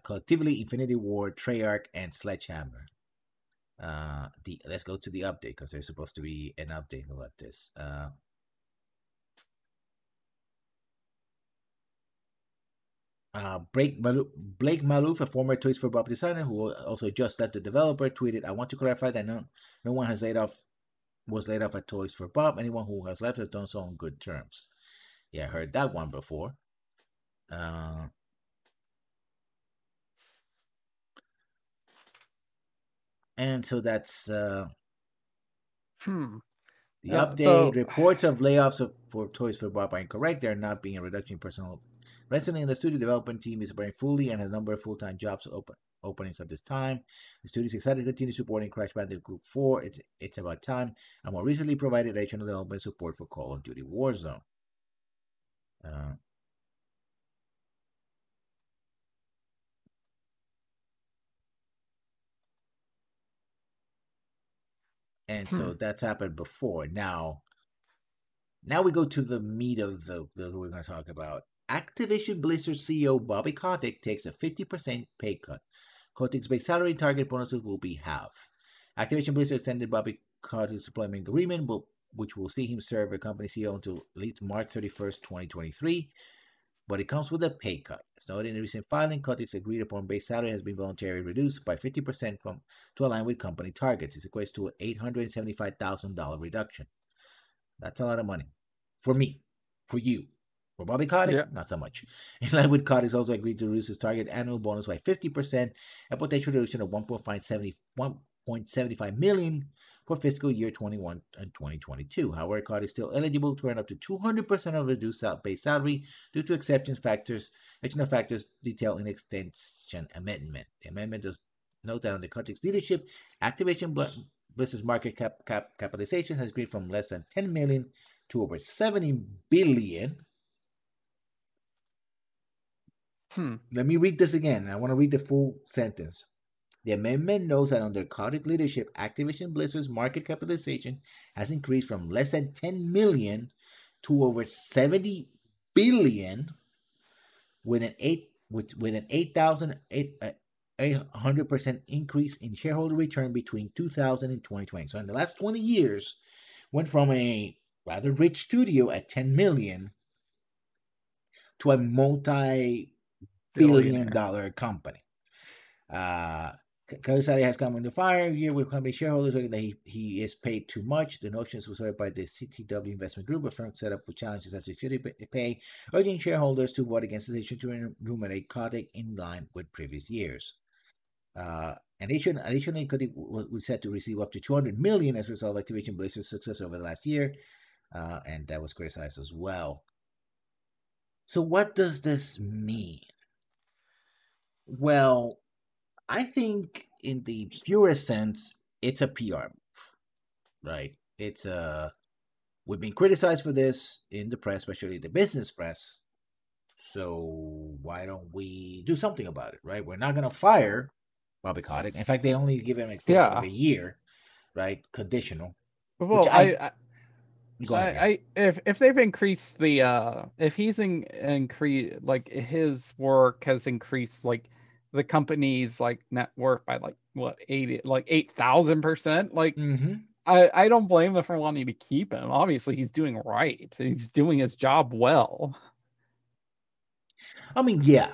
A: collectively Infinity Ward, Treyarch, and Sledgehammer. Let's go to the update because there's supposed to be an update about this. Blake Malouf, a former Toys for Bob designer who also just left the developer, tweeted, "I want to clarify that no one was laid off at Toys for Bob. Anyone who has left has done so on good terms." Yeah, I heard that one before. And so that's the update. Reports of layoffs for Toys for Bob are incorrect. There are not being a reduction in personnel. Recently, the studio development team is operating fully and has a number of full-time jobs openings at this time. The studio is excited to continue supporting Crash Bandicoot 4. It's about time. And more recently provided additional development support for Call of Duty Warzone. And so that's happened before. Now we go to the meat of the we're going to talk about. Activision Blizzard CEO Bobby Kotick takes a 50% pay cut. Kotick's base salary target bonuses will be half. Activision Blizzard extended Bobby Kotick's employment agreement, which will see him serve as company CEO until at least March 31st, 2023. But it comes with a pay cut. As noted in a recent filing, Kotick's agreed upon base salary has been voluntarily reduced by 50% to align with company targets. This equates to an $875,000 reduction. That's a lot of money. For me. For you. For Bobby Kotick, not so much. In line with Kotick's also agreed to reduce his target annual bonus by 50%, a potential reduction of $1.75 million for fiscal year 21 and 2022. However, Kotick is still eligible to earn up to 200% of the reduced base salary due to exceptional factors detailed in the extension amendment. The amendment does note that under Kotick's leadership, Activision Blizzard's market capitalization has grown from less than $10 million to over $70 billion. Let me read this again. I want to read the full sentence. The amendment notes that under Kotick leadership, Activision Blizzard's market capitalization has increased from less than $10 million to over $70 billion, with an 800% increase in shareholder return between 2000 and 2020. So in the last 20 years, went from a rather rich studio at 10 million to a multi-billion
B: Billionaire.
A: dollar company. Kawasaki has come under fire here with company shareholders arguing that he is paid too much. The notions were started by the CTW investment group, a firm set up with challenges as security pay, urging shareholders to vote against the decision to remunerate Kotick in line with previous years. Additionally, Kotick was set to receive up to $200 million as a result of Activision Blizzard's success over the last year, and that was criticized as well. So what does this mean? Well, I think in the purest sense, it's a PR move, right? We've been criticized for this in the press, especially the business press. So why don't we do something about it, right? We're not going to fire Bobby Kotick. In fact, they only give him an extension of a year, right? Conditional.
B: Well,
A: go ahead.
B: If they've increased the if he's increased, like his work has increased like the company's like net worth by like what 8,000%, like I don't blame them for wanting to keep him. Obviously he's doing right, he's doing his job well.
A: I mean, yeah,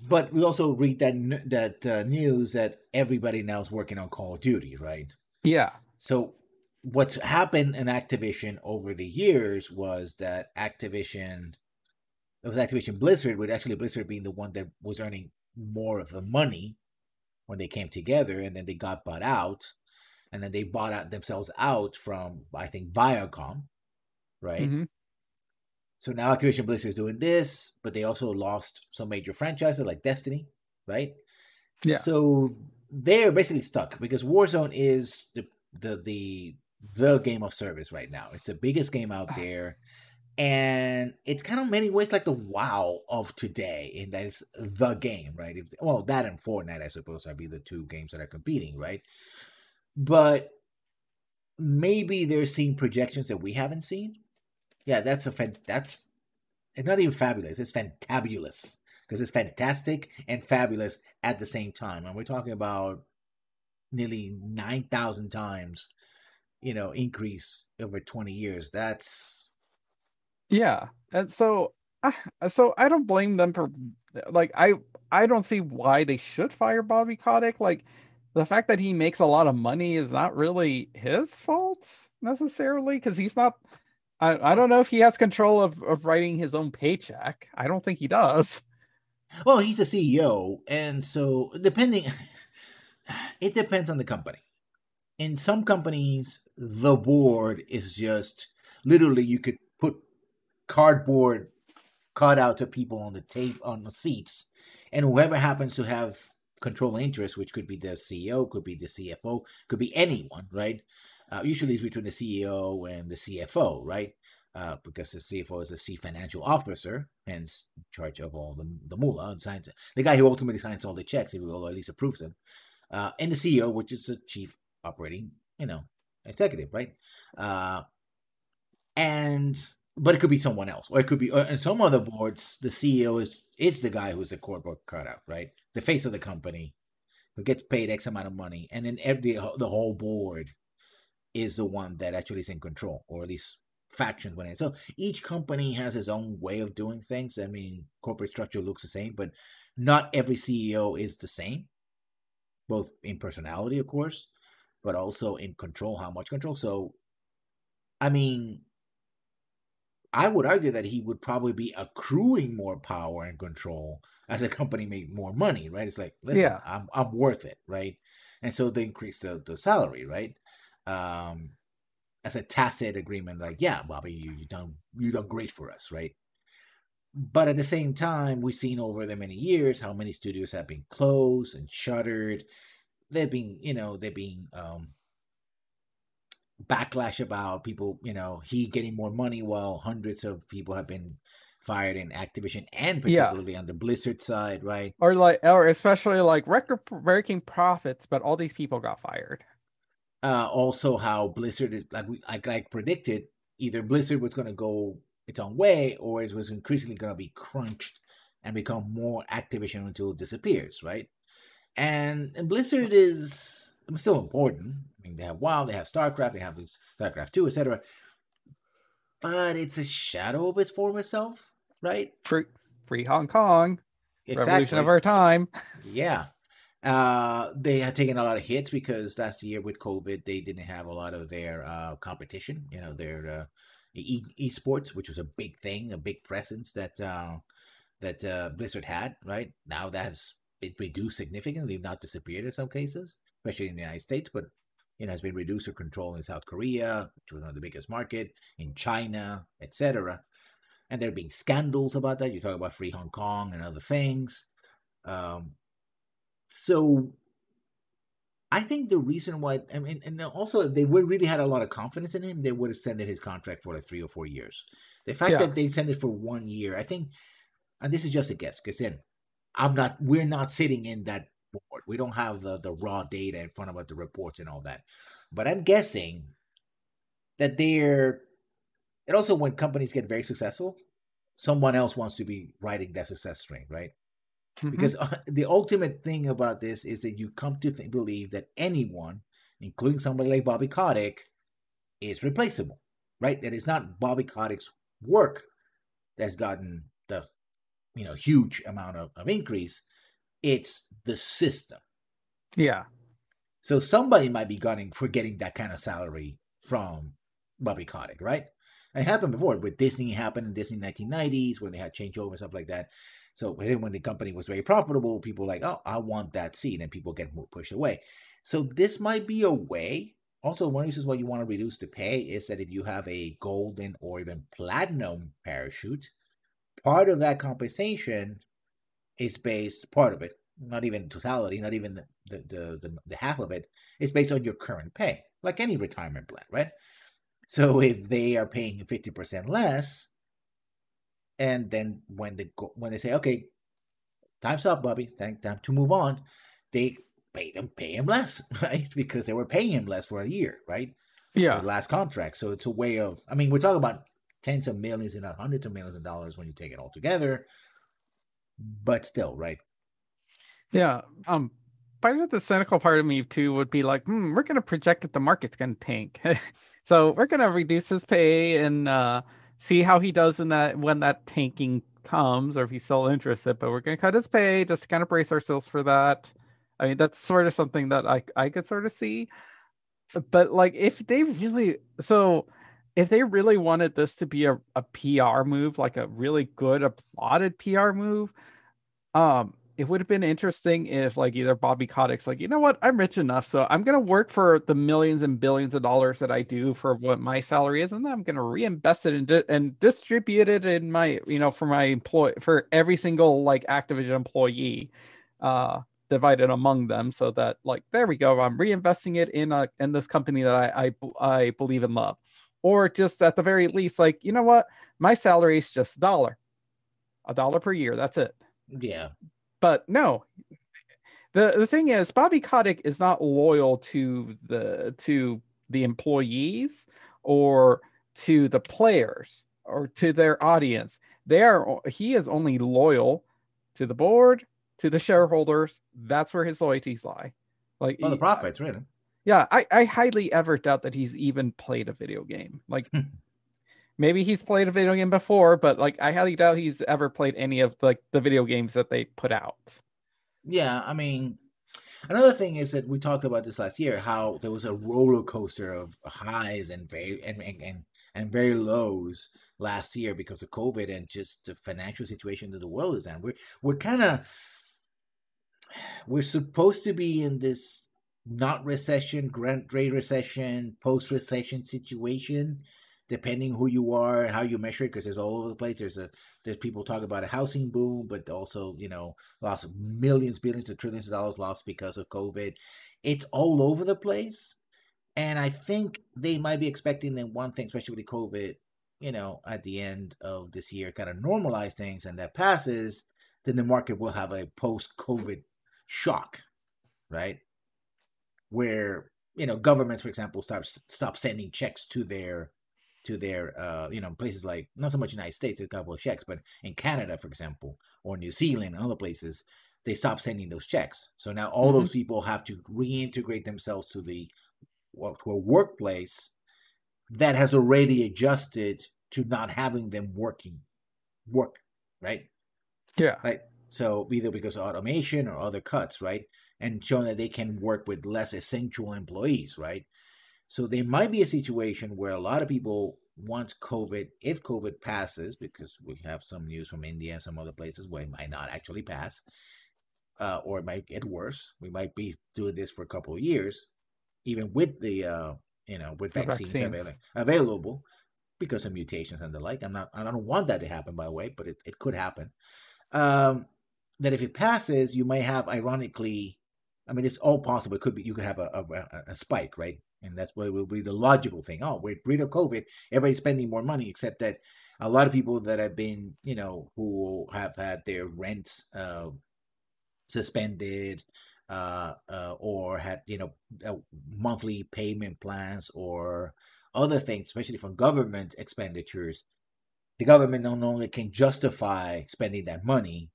A: but we also read that news that everybody now is working on Call of Duty, right?
B: Yeah.
A: So what's happened in Activision over the years was that Activision Blizzard, with actually Blizzard being the one that was earning more of the money when they came together, and then they got bought out, and then they bought out themselves out from, I think, Viacom, right?
B: Mm-hmm.
A: So now Activision Blizzard is doing this, but they also lost some major franchises like Destiny, right?
B: Yeah.
A: So they're basically stuck because Warzone is the game of service right now. It's the biggest game out there, and it's kind of many ways like the WoW of today, and that is the game, right? That and Fortnite, I suppose, would be the two games that are competing, right? But maybe they're seeing projections that we haven't seen. Yeah, that's it's not even fabulous. It's fantabulous because it's fantastic and fabulous at the same time. And we're talking about nearly 9,000 times, increase over 20 years. That's
B: and so I don't blame them for like I don't see why they should fire Bobby Kotick. Like the fact that he makes a lot of money is not really his fault necessarily, because he's not. I don't know if he has control of writing his own paycheck. I don't think he does.
A: Well, he's a CEO, and so it depends on the company. In some companies, the board is just literally you could put cardboard cutouts of people on the seats, and whoever happens to have controlling interest, which could be the CEO, could be the CFO, could be anyone, right? Usually it's between the CEO and the CFO, right? Because the CFO is the chief financial officer, hence in charge of all the moolah, and signs, the guy who ultimately signs all the checks, if you will, or at least approves them. And the CEO, which is the chief operating, executive, right? But it could be someone else, or it could be in some other boards. The CEO is the guy who's the corporate cutout, right? The face of the company, who gets paid X amount of money, and then the whole board is the one that actually is in control, or at least factions when it. So each company has its own way of doing things. I mean, corporate structure looks the same, but not every CEO is the same, both in personality, of course, but also in control, how much control. So, I mean, I would argue that he would probably be accruing more power and control as the company made more money, right? It's like, listen, I'm worth it, right? And so they increase the salary, right? As a tacit agreement, like, yeah, Bobby, you done great for us, right? But at the same time, we've seen over the many years how many studios have been closed and shuttered. They've been backlash about people, he getting more money while hundreds of people have been fired in Activision, and particularly on the Blizzard side, right?
B: Or especially like record-breaking profits, but all these people got fired.
A: Also, how Blizzard is like predicted, either Blizzard was going to go its own way, or it was increasingly going to be crunched and become more Activision until it disappears, right? And Blizzard is still important. I mean, they have WoW, they have StarCraft, they have StarCraft 2, etc. But it's a shadow of its former self, right?
B: Free Hong Kong, revolution of
A: Exactly.
B: our time.
A: Yeah. They had taken a lot of hits because last year with COVID, they didn't have a lot of their competition. Their esports, which was a big thing, a big presence that Blizzard had. Right now, that has been reduced significantly, not disappeared in some cases, especially in the United States, but has been reduced or controlled in South Korea, which was one of the biggest market, in China, etc. And there being scandals about that. You talk about Free Hong Kong and other things. Um, so I think the reason why, I mean, and also if they would really had a lot of confidence in him, they would have extended his contract for like 3 or 4 years. The fact
B: Yeah.
A: that they sent it for 1 year, I think, and this is just a guess, because then we're not sitting in that board. We don't have the raw data in front of us, the reports and all that. But I'm guessing that and also when companies get very successful, someone else wants to be riding that success train, right? Because the ultimate thing about this is that you come to believe that anyone, including somebody like Bobby Kotick, is replaceable, right? That it's not Bobby Kotick's work that's gotten the huge amount of increase. It's the system.
B: Yeah.
A: So somebody might be gunning for getting that kind of salary from Bobby Kotick, right? It happened before with Disney. It happened in Disney 1990s when they had changeover and stuff like that. So when the company was very profitable, people were like, oh, I want that seat, and people get pushed away. So this might be a way. Also, one of the reasons why you want to reduce the pay is that if you have a golden or even platinum parachute, part of that compensation is based, part of it, not even totality, not even the half of it, is based on your current pay, like any retirement plan, right? So if they are paying 50% less, and then when they say, okay, time's up, Bobby, time to move on, they pay him less, right? Because they were paying him less for a year, right?
B: Yeah.
A: The last contract. So it's a way of, I mean, we're talking about tens of millions and not hundreds of millions of dollars when you take it all together, but still, right?
B: Yeah. Part of the cynical part of me too would be like, we're gonna project that the market's gonna tank. So we're gonna reduce his pay and see how he does in that when that tanking comes, or if he's still interested, but we're gonna cut his pay just to kind of brace ourselves for that. I mean, that's sort of something that I could sort of see. But like if they really wanted this to be a PR move, like a really good applauded PR move, it would have been interesting if like either Bobby Kotick's like, you know what, I'm rich enough, so I'm gonna work for the millions and billions of dollars that I do for what my salary is, and then I'm gonna reinvest it and distribute it in my, for my employee, for every single like Activision employee, uh, divided among them, so that like there we go, I'm reinvesting it in this company that I believe and love, or just at the very least, like, you know what, my salary is just a dollar per year, that's it.
A: Yeah.
B: But no, the thing is, Bobby Kotick is not loyal to the employees or to the players or to their audience. He is only loyal to the board, to the shareholders. That's where his loyalties lie. Like,
A: Well, the profits, really.
B: yeah, I highly ever doubt that he's even played a video game. Like, maybe he's played a video game before, but like I highly doubt he's ever played any of like the video games that they put out.
A: Yeah, I mean, another thing is that we talked about this last year, how there was a roller coaster of highs and and very lows last year because of COVID and just the financial situation that the world is in. We're kind of we're supposed to be in this not recession, great recession, post recession situation, depending who you are and how you measure it, because there's all over the place. There's people talking about a housing boom, but also lots of millions, billions to trillions of dollars lost because of COVID. It's all over the place, and I think they might be expecting that one thing, especially with the COVID, at the end of this year, kind of normalize things, and that passes, then the market will have a post-COVID shock, right? Where governments, for example, stop sending checks to their to their places like, not so much United States, a couple of checks, but in Canada, for example, or New Zealand and other places, they stopped sending those checks. So now all
B: Mm-hmm.
A: those people have to reintegrate themselves to a workplace that has already adjusted to not having them work, right?
B: Yeah.
A: Right. So either because of automation or other cuts, right? And showing that they can work with less essential employees, right? So there might be a situation where a lot of people, once COVID, if COVID passes, because we have some news from India and some other places where it might not actually pass, or it might get worse. We might be doing this for a couple of years, even with with
B: The
A: vaccines
B: vaccines.
A: available because of mutations and the like. I don't want that to happen, by the way, but it could happen. Um, that if it passes, you may have, ironically, I mean, it's all possible. It could be, you could have a spike, right? And that's what will be the logical thing. Oh, we're rid of COVID. Everybody's spending more money, except that a lot of people that have been, who have had their rents suspended, or had, monthly payment plans or other things, especially from government expenditures. The government no longer can justify spending that money,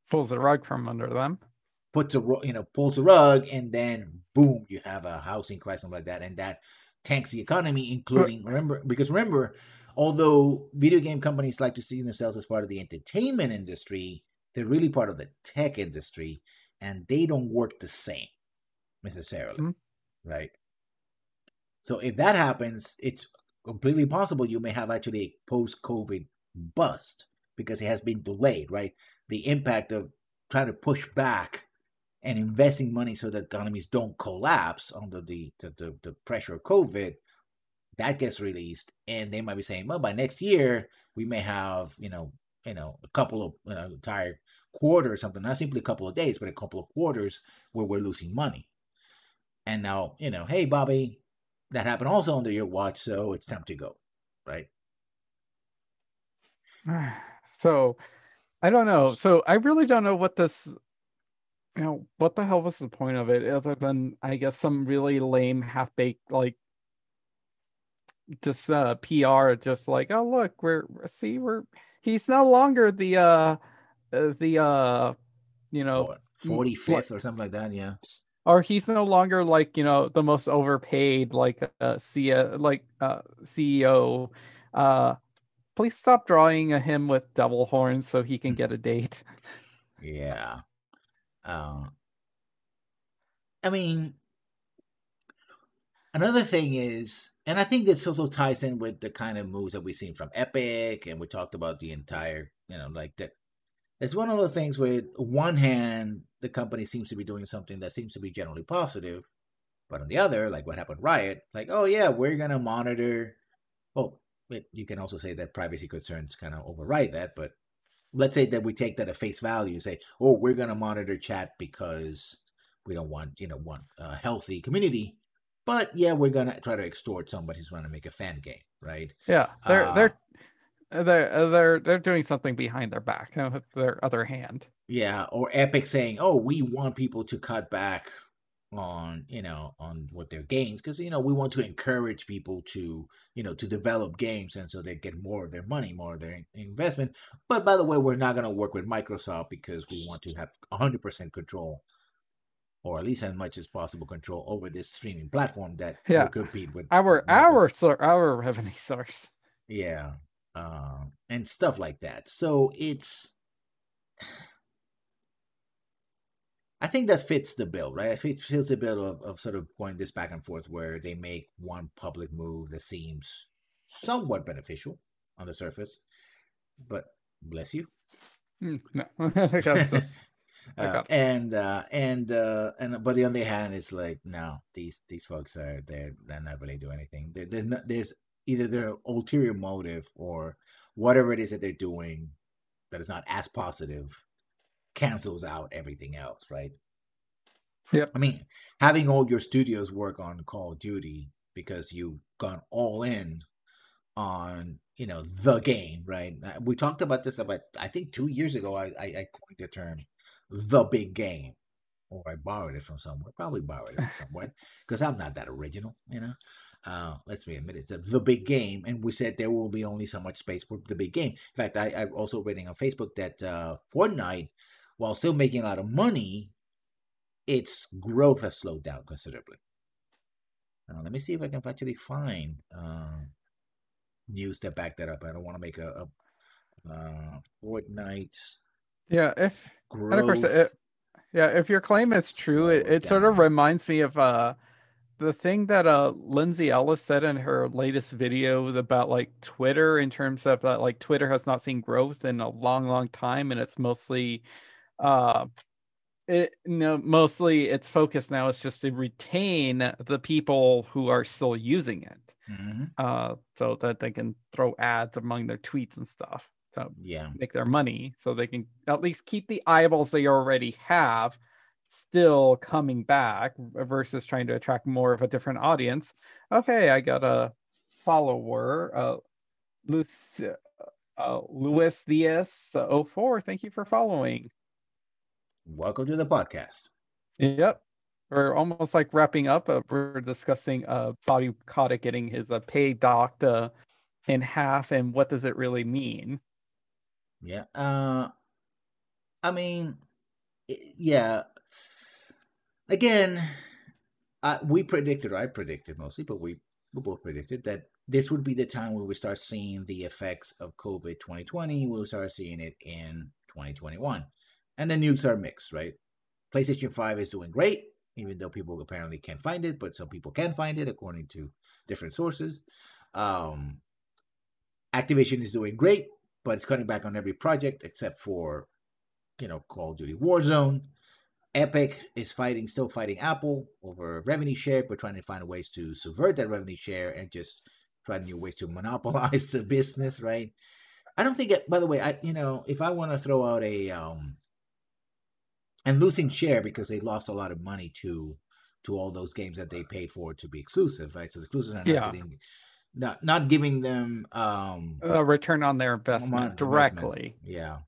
B: Pulls the rug from under them.
A: pulls the rug, and then boom, you have a housing crisis, something like that, and that tanks the economy.
B: But
A: Including, remember, although video game companies like to see themselves as part of the entertainment industry, they're really part of the tech industry, and they don't work the same necessarily,
B: mm,
A: right? So if that happens, it's completely possible you may have actually a post-COVID bust because it has been delayed, right? The impact of trying to push back and investing money so that economies don't collapse under the pressure of COVID, that gets released, and they might be saying, well, by next year we may have a couple of entire quarter or something, not simply a couple of days, but a couple of quarters where we're losing money. And now, hey, Bobby, that happened also under your watch, so it's time to go, right?
B: so I don't know. So I really don't know what this, what the hell was the point of it, other than I guess some really lame half-baked like just PR, just like, oh look, we're he's no longer the
A: What,
B: like,
A: 45th or something like that? Yeah.
B: or he's no longer like, the most overpaid like CEO. Uh please stop drawing him with double horns so he can get a date.
A: Yeah. Uh, I mean, another thing is, and I think this also ties in with the kind of moves that we've seen from Epic, and we talked about the entire, like that. It's one of the things where, on one hand, the company seems to be doing something that seems to be generally positive, but on the other, like what happened, Riot, like, oh yeah, we're gonna monitor. Well, you can also say that privacy concerns kind of override that, but let's say that we take that at face value, say, oh, we're gonna monitor chat because we don't want a healthy community, but yeah, we're gonna try to extort somebody who's trying to make a fan game, right?
B: Yeah,
A: Uh,
B: they're doing something behind their back, with their other hand.
A: yeah, or Epic saying, oh, we want people to cut back on what their gains, because we want to encourage people to to develop games, and so they get more of their money, more of their investment. But by the way, we're not going to work with Microsoft because we want to have 100% control, or at least as much as possible control, over this streaming platform that will
B: Yeah,
A: compete with
B: our
A: Microsoft.
B: our revenue source.
A: Yeah, and stuff like that. So I think that fits the bill, right? It fits the bill of sort of going this back and forth where they make one public move that seems somewhat beneficial on the surface, but bless you.
B: No, that's just I got.
A: And but on the other hand, it's like, no, these folks they're not really doing anything. There's either their ulterior motive or whatever it is that they're doing that is not as positive cancels out everything else, right?
B: Yep.
A: I mean, having all your studios work on Call of Duty because you've gone all in on the game, right? We talked about this about, I think, 2 years ago. I coined the term the big game, or I borrowed it from somewhere. Probably borrowed it from somewhere because I'm not that original, let's be admit it, the big game, and we said there will be only so much space for the big game. In fact, I'm also reading on Facebook that Fortnite, while still making a lot of money, its growth has slowed down considerably. Let me see if I can actually find news that back that up. I don't want to make a Fortnite
B: Yeah, and of course,
A: growth
B: if your claim is true,
A: slow
B: it sort of
A: down.
B: reminds me of the thing that Lindsay Ellis said in her latest video about like Twitter, in terms of that like Twitter has not seen growth in a long time, and it's mostly uh mostly its focus now is just to retain the people who are still using it,
A: Mm-hmm.
B: so that they can throw ads among their tweets and stuff to
A: Yeah.
B: make their money, so they can at least keep the eyeballs they already have still coming back versus trying to attract more of a different audience. Okay, I got a follower, Luis, Luis Diaz 04. Thank you for following.
A: Welcome to the podcast.
B: Yep. We're almost like wrapping up. We're discussing Bobby Kotick getting his pay docked in half, and what does it really mean?
A: Yeah. I mean, yeah. Again, we predicted, or I predicted mostly, but we both predicted that this would be the time where we start seeing the effects of COVID 2020. We'll start seeing it in 2021. And the news are mixed, right? PlayStation 5 is doing great, even though people apparently can't find it, but some people can find it according to different sources. Um, Activision is doing great, but it's cutting back on every project except for, Call of Duty Warzone. Epic is still fighting Apple over revenue share, but trying to find ways to subvert that revenue share and just try new ways to monopolize the business, right? I don't think by the way, if I want to throw out and losing share because they lost a lot of money to all those games that they paid for to be exclusive, right? So the exclusives are
B: Yeah,
A: not giving them
B: a return on their investment
A: investment.
B: directly.
A: Yeah.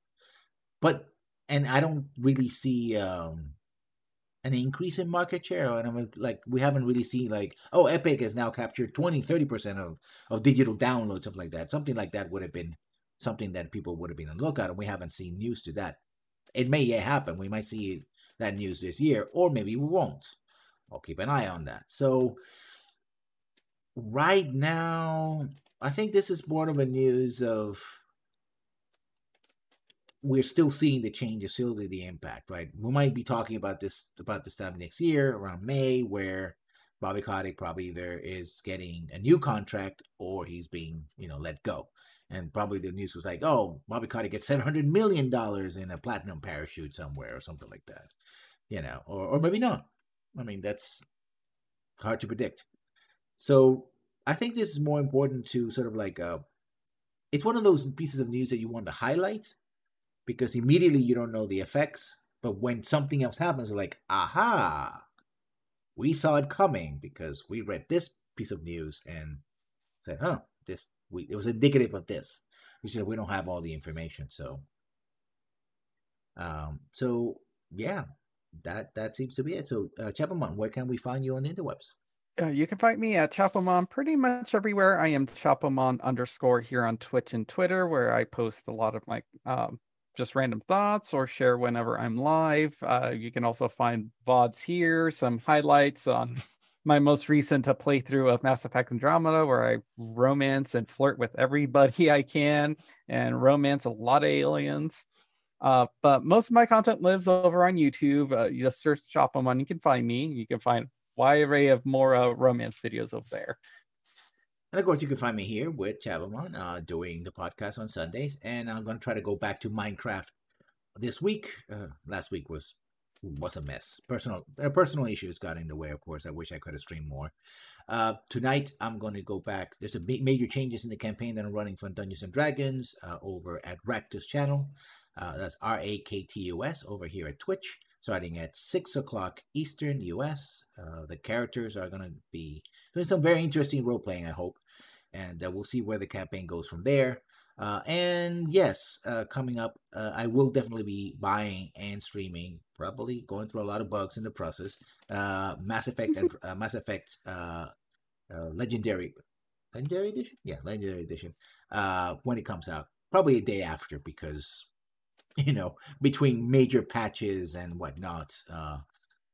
A: But and I don't really see an increase in market share, and I'm like, we haven't really seen like, oh, Epic has now captured 20-30% of digital downloads, something like that would have been something that people would have been on the lookout, and we haven't seen news to that. It may yet happen. We might see that news this year, or maybe we won't. I'll keep an eye on that. So right now, I think this is more of a news of we're still seeing the changes, still seeing the impact, right? We might be talking about this time next year, around May, where Bobby Kotick probably either is getting a new contract or he's being, let go. And probably the news was like, oh, Bobby Kotick gets $700 million in a platinum parachute somewhere or something like that, or maybe not. I mean, that's hard to predict. So I think this is more important to sort of like, it's one of those pieces of news that you want to highlight because immediately you don't know the effects. But when something else happens, you're like, aha, we saw it coming because we read this piece of news and said, huh, it was indicative of this. Which is we don't have all the information. So yeah, that seems to be it. So Chapelmon, where can we find you on the interwebs?
B: You can find me at Chapelmon pretty much everywhere. I am Chapelmon_ here on Twitch and Twitter, where I post a lot of my just random thoughts or share whenever I'm live. You can also find VODs here, some highlights on my most recent playthrough of Mass Effect Andromeda, where I romance and flirt with everybody I can and romance a lot of aliens. But most of my content lives over on YouTube. You just search Chapelmon, you can find me. You can find wide array of more romance videos over there.
A: And of course, you can find me here with Chabamon doing the podcast on Sundays. And I'm going to try to go back to Minecraft this week. Last week was a mess. Personal issues got in the way, of course. I wish I could have streamed more. Tonight, I'm going to go back. There's a major changes in the campaign that I'm running for Dungeons and Dragons over at Raktus channel. That's Raktus over here at Twitch, starting at 6 o'clock Eastern US. The characters are going to be doing some very interesting role playing, I hope. And we'll see where the campaign goes from there. And yes, coming up, I will definitely be buying and streaming, probably going through a lot of bugs in the process. Mass Effect legendary edition. Yeah, legendary edition. When it comes out, probably a day after, because between major patches and whatnot,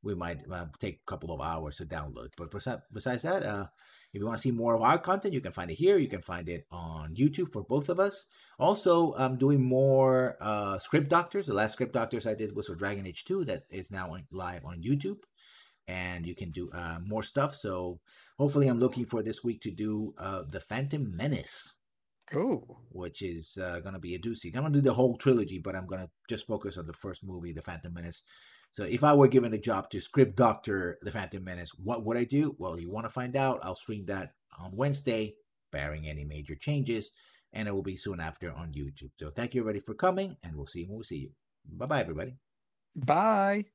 A: we might take a couple of hours to download. But besides that, if you want to see more of our content, you can find it here. You can find it on YouTube for both of us. Also, I'm doing more script doctors. The last script doctors I did was for Dragon Age 2, that is now live on YouTube. And you can do more stuff. So hopefully, I'm looking for this week to do the Phantom Menace,
B: Oh,
A: which is going to be a doozy. I'm going to do the whole trilogy, but I'm going to just focus on the first movie, The Phantom Menace. So if I were given the job to script doctor The Phantom Menace, what would I do? Well, you want to find out. I'll stream that on Wednesday, barring any major changes, and it will be soon after on YouTube. So thank you everybody for coming, and we'll see you when we see you. Bye-bye, everybody.
B: bye.